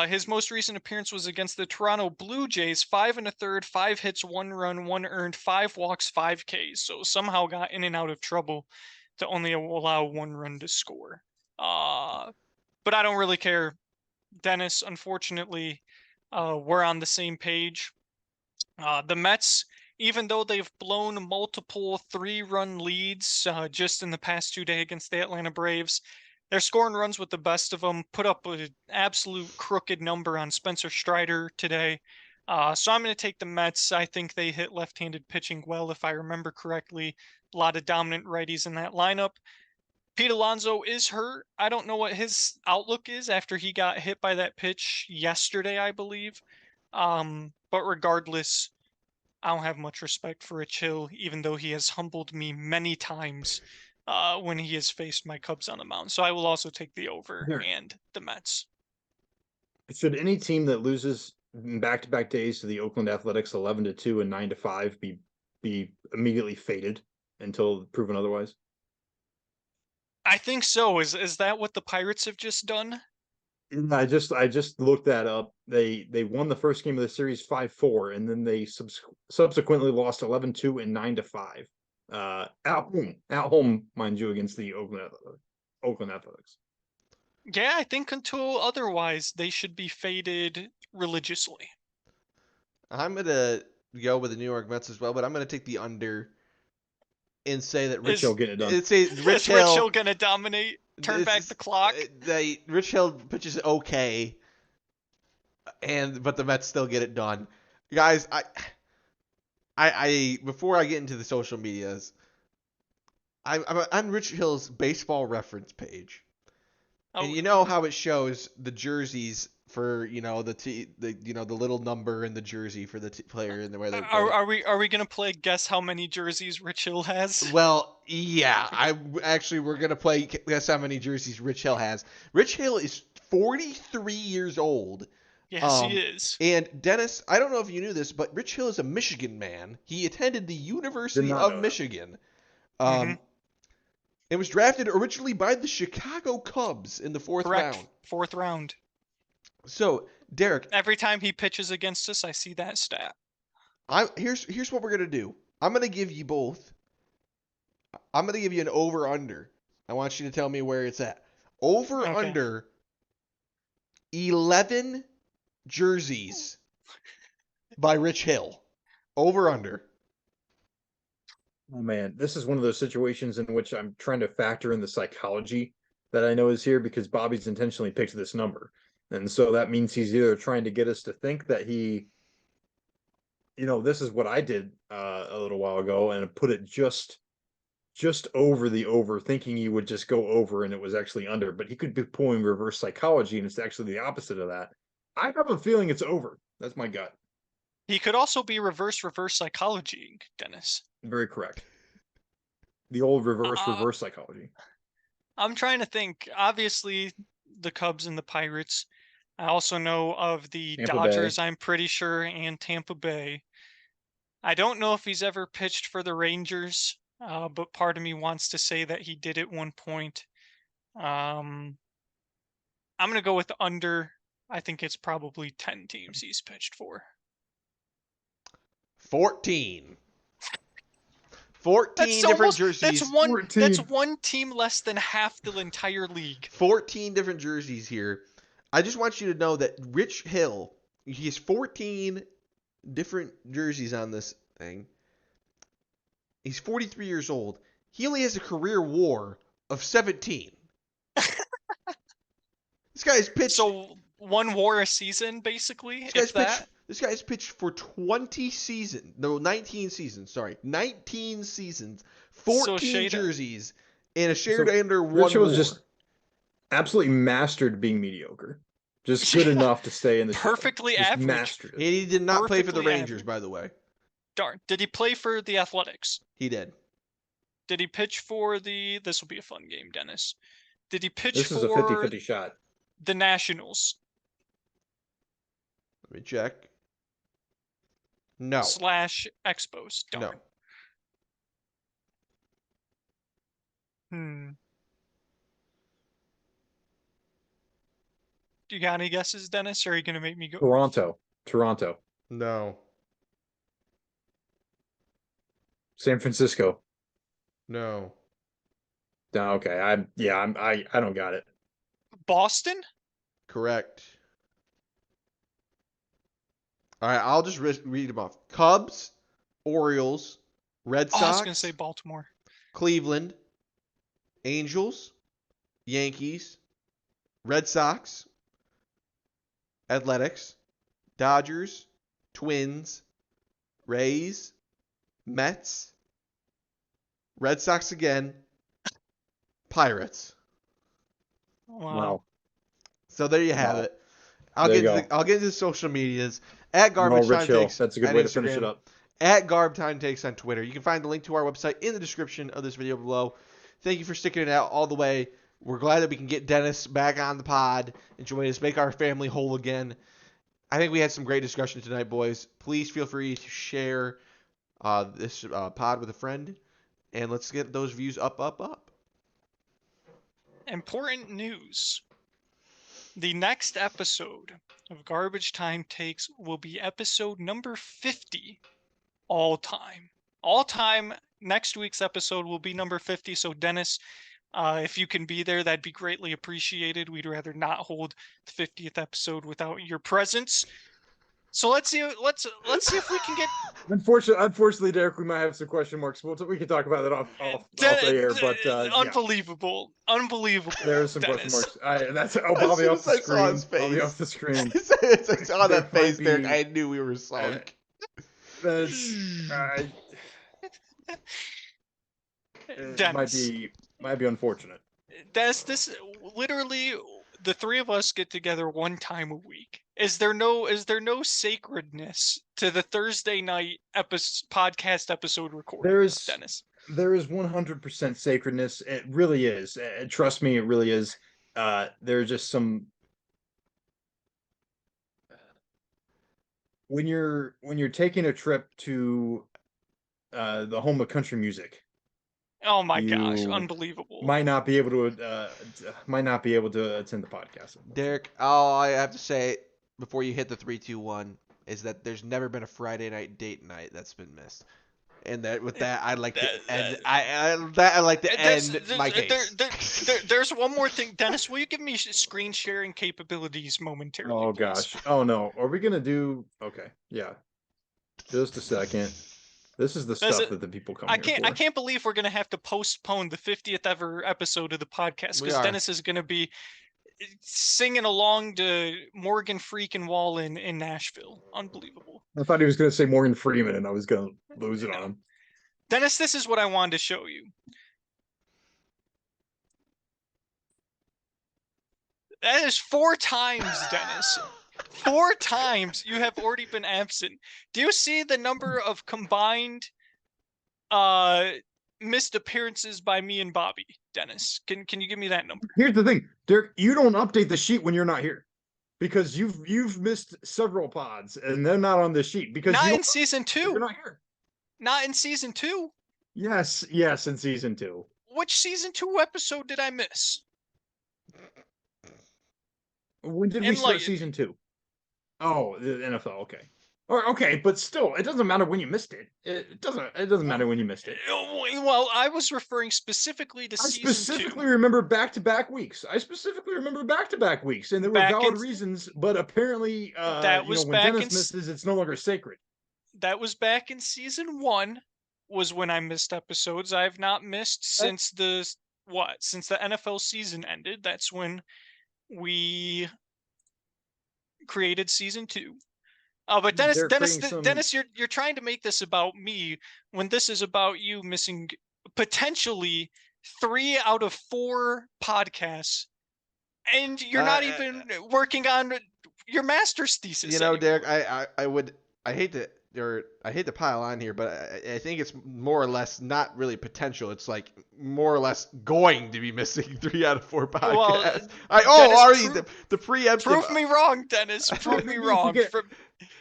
His most recent appearance was against the Toronto Blue Jays, 5 1/3, 5 hits, 1 run, 1 earned, 5 walks, 5 Ks. So somehow got in and out of trouble to only allow 1 run to score. But I don't really care. Dennis, unfortunately, we're on the same page. The Mets, even though they've blown multiple 3-run leads just in the past 2 days against the Atlanta Braves, they're scoring runs with the best of them. Put up an absolute crooked number on Spencer Strider today. So I'm going to take the Mets. I think they hit left-handed pitching well, if I remember correctly. A lot of dominant righties in that lineup. Pete Alonso is hurt. I don't know what his outlook is after he got hit by that pitch yesterday, I believe. But regardless, I don't have much respect for Rich Hill, even though he has humbled me many times when he has faced my Cubs on the mound. So I will also take the over There. and the Mets. Should any team that loses in back-to-back days to the Oakland Athletics 11-2 and 9-5 be immediately faded until proven otherwise? I think so. Is that what the Pirates have just done? I just looked that up. They won the first game of the series 5-4, and then they subsequently lost 11-2 and 9-5. at home, mind you, against the Oakland Athletics. Yeah, I think until otherwise, they should be faded religiously. I'm gonna go with the New York Mets as well, but I'm gonna take the under and say that Rich Hill getting it done. Rich Is Rich Hill. Hill gonna dominate? Turn This back the is clock? Rich Hill pitches okay, but the Mets still get it done. Guys, I before I get into the social medias, I'm on Rich Hill's baseball reference page, and Oh, you know how it shows the jerseys for the little number in the jersey for the player and the way they play. are we gonna play guess how many jerseys Rich Hill has? Well, yeah, we're gonna play guess how many jerseys Rich Hill has. Rich Hill is 43 years old. Yes, he is. And Dennis, I don't know if you knew this, but Rich Hill is a Michigan man. He attended the Did University not of know that. Michigan. hmm It was drafted originally by the Chicago Cubs in the fourth Correct. round. Fourth round. So, Derek, Every time he pitches against us, I see that stat. here's what we're gonna do. I'm gonna give you both. I'm gonna give you an over under. I want you to tell me where it's at. Over Okay. under 11 jerseys by Rich Hill. Over under. Oh man, this is one of those situations in which I'm trying to factor in the psychology that I know is here because Bobby's intentionally picked this number. And so that means he's either trying to get us to think that this is what I did a little while ago and put it just over the over, thinking he would just go over and it was actually under, but he could be pulling reverse psychology and it's actually the opposite of that. I have a feeling it's over. That's my gut. He could also be reverse psychology, Dennis. Very correct. The old Uh, reverse psychology. I'm trying to think. Obviously, the Cubs and the Pirates. I also know of the Tampa Bay. Dodgers, I'm pretty sure, and Tampa Bay. I don't know if he's ever pitched for the Rangers, but part of me wants to say that he did at one point. I'm going to go with the under. I think it's probably 10 teams he's pitched for. 14. 14 different jerseys. That's one team less than half the entire league. 14 different jerseys here. I just want you to know that Rich Hill, he has 14 different jerseys on this thing. He's 43 years old. He only has a career WAR of 17. This guy's pitched. So one WAR a season, basically, if that. This guy's pitched for 19 seasons. Sorry, 19 seasons, 14 jerseys, and a shared under one Rich was WAR. just absolutely mastered being mediocre. Just good enough to stay in the perfectly show. average. Mastered it. He did not play for the Rangers, by the way. Darn. Did he play for the Athletics? He did. Did he pitch for the... This will be a fun game, Dennis. Did he pitch This for... is a 50-50 shot. The Nationals? Let me check. No. / Expos. Darn. No. Do you got any guesses, Dennis, or are you going to make me go? Toronto. No. San Francisco. No. No, okay. I don't got it. Boston? Correct. All right, I'll just read them off. Cubs, Orioles, Red Sox. I was going to say Baltimore. Cleveland, Angels, Yankees, Red Sox, Athletics, Dodgers, Twins, Rays, Mets, Red Sox again, Pirates. Wow. So there you have it. I'll get into the social medias at Garbage Time Takes. That's a good way to finish it up. At Garb Time Takes on Twitter. You can find the link to our website in the description of this video below. Thank you for sticking it out all the way. We're glad that we can get Dennis back on the pod and join us, make our family whole again. I think we had some great discussion tonight, boys. Please feel free to share this pod with a friend, and let's get those views up. Important news. The next episode of Garbage Time Takes will be episode number 50 all time. all time. Next week's episode will be number 50. So Dennis, if you can be there, that'd be greatly appreciated. We'd rather not hold the 50th episode without your presence. So let's see if we can get Unfortunately, Derek, we might have some question marks. We can talk about that off the air. But yeah, unbelievable. there are some question Dennis. marks. That's As Bobby soon off as the I saw his screen. Bobby face. off the screen. As I saw There that face, might Derek, be- I knew we were sunk. That's it Dennis. might be unfortunate. This literally the three of us get together one time a week. Is there no sacredness to the Thursday night podcast episode recording, Dennis? There is 100% sacredness. It really is. Trust me, it really is. There's just some when you're taking a trip to the home of country music, Oh my gosh, you unbelievable. might not be able to attend the podcast. Derek, all I have to say before you hit the 3-2-1 is that there's never been a Friday night date night that's been missed. And that with that, I'd like to end. I'd like to end my case. There's one more thing, Dennis. Will you give me screen sharing capabilities momentarily? Oh please? gosh. Oh no. Are we gonna do? Okay. Yeah. Just a second. This is the stuff that the people come here for. I can't believe we're gonna have to postpone the 50th ever episode of the podcast because Dennis is gonna be singing along to Morgan freaking Wallen in Nashville. Unbelievable. I thought he was gonna say Morgan Freeman, and I was gonna lose it on him. Dennis, this is what I wanted to show you. That is 4 times, Dennis. 4 times you have already been absent. Do you see the number of combined missed appearances by me and Bobby, Dennis? Can you give me that number? Here's the thing, Derek. You don't update the sheet when you're not here, because you've missed several pods, and they're not on the sheet because not in season 2. You're not here. Not in season 2. Yes, in season 2. Which season 2 episode did I miss? When did we start season 2? Oh, the NFL. Okay. Okay, but still, it doesn't matter when you missed it. It doesn't matter when you missed it. Well, I was referring specifically to season 2. I specifically remember back-to-back weeks, and there were valid reasons. But apparently, that was when Dennis misses, it's no longer sacred. That was back in season 1. Was when I missed episodes. I have not missed since the NFL season ended. That's when we created season 2. But Dennis, you're trying to make this about me when this is about you missing potentially 3 out of 4 podcasts, and you're not even working on your master's thesis. You know, Derek, I hate to pile on here, but I think it's more or less not really potential. It's like more or less going to be missing 3 out of 4 podcasts. Well, the preemptive. Prove me wrong, Dennis. Prove me wrong.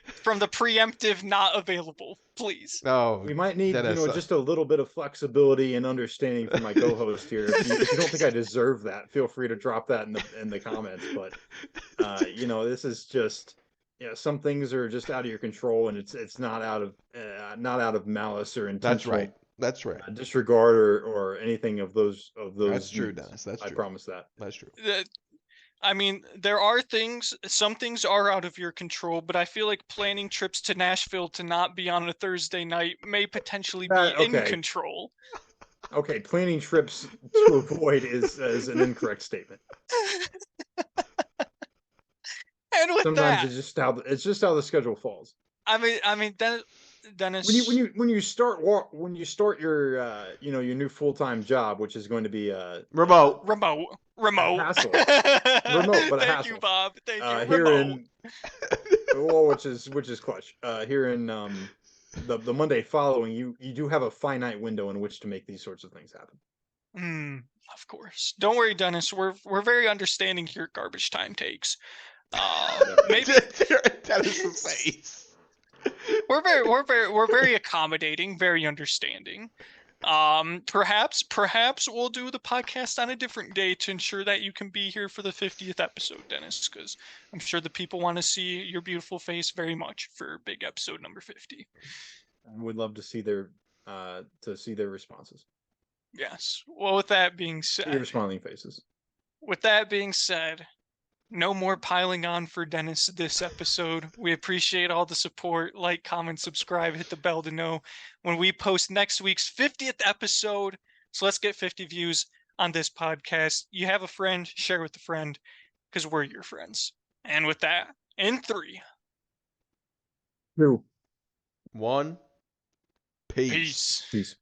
From the preemptive not available, please. No, we might need just a little bit of flexibility and understanding from my co-host here. If you don't think I deserve that, feel free to drop that in the comments. But this is just. Yeah, some things are just out of your control, and it's not out of malice or intentional. That's right. Disregard or anything of those. That's true, Dennis. That's true. I promise that. That's true. I mean, there are some things are out of your control, but I feel like planning trips to Nashville to not be on a Thursday night may potentially be in control. Okay, planning trips to avoid is an incorrect statement. And with sometimes it's just how the schedule falls. I mean, Dennis. When you start your your new full-time job, which is going to be remote. Hassle. Remote, but a hassle. Thank you, Bob. Thank you. Here remote. which is clutch. Here in the Monday following, you do have a finite window in which to make these sorts of things happen. Of course. Don't worry, Dennis. We're very understanding here at Garbage Time Takes. Maybe Dennis's face. We're very accommodating, very understanding. Perhaps we'll do the podcast on a different day to ensure that you can be here for the 50th episode, Dennis, because I'm sure the people want to see your beautiful face very much for big episode number 50. I would love to see their to see their responses. Yes. Well, with that being See your said, smiling faces. no more piling on for Dennis this episode. We appreciate all the support. Like, comment, subscribe, hit the bell to know when we post next week's 50th episode. So let's get 50 views on this podcast. You have a friend, share with a friend, because we're your friends. And with that, in 3, 2, 1. Peace. peace. peace.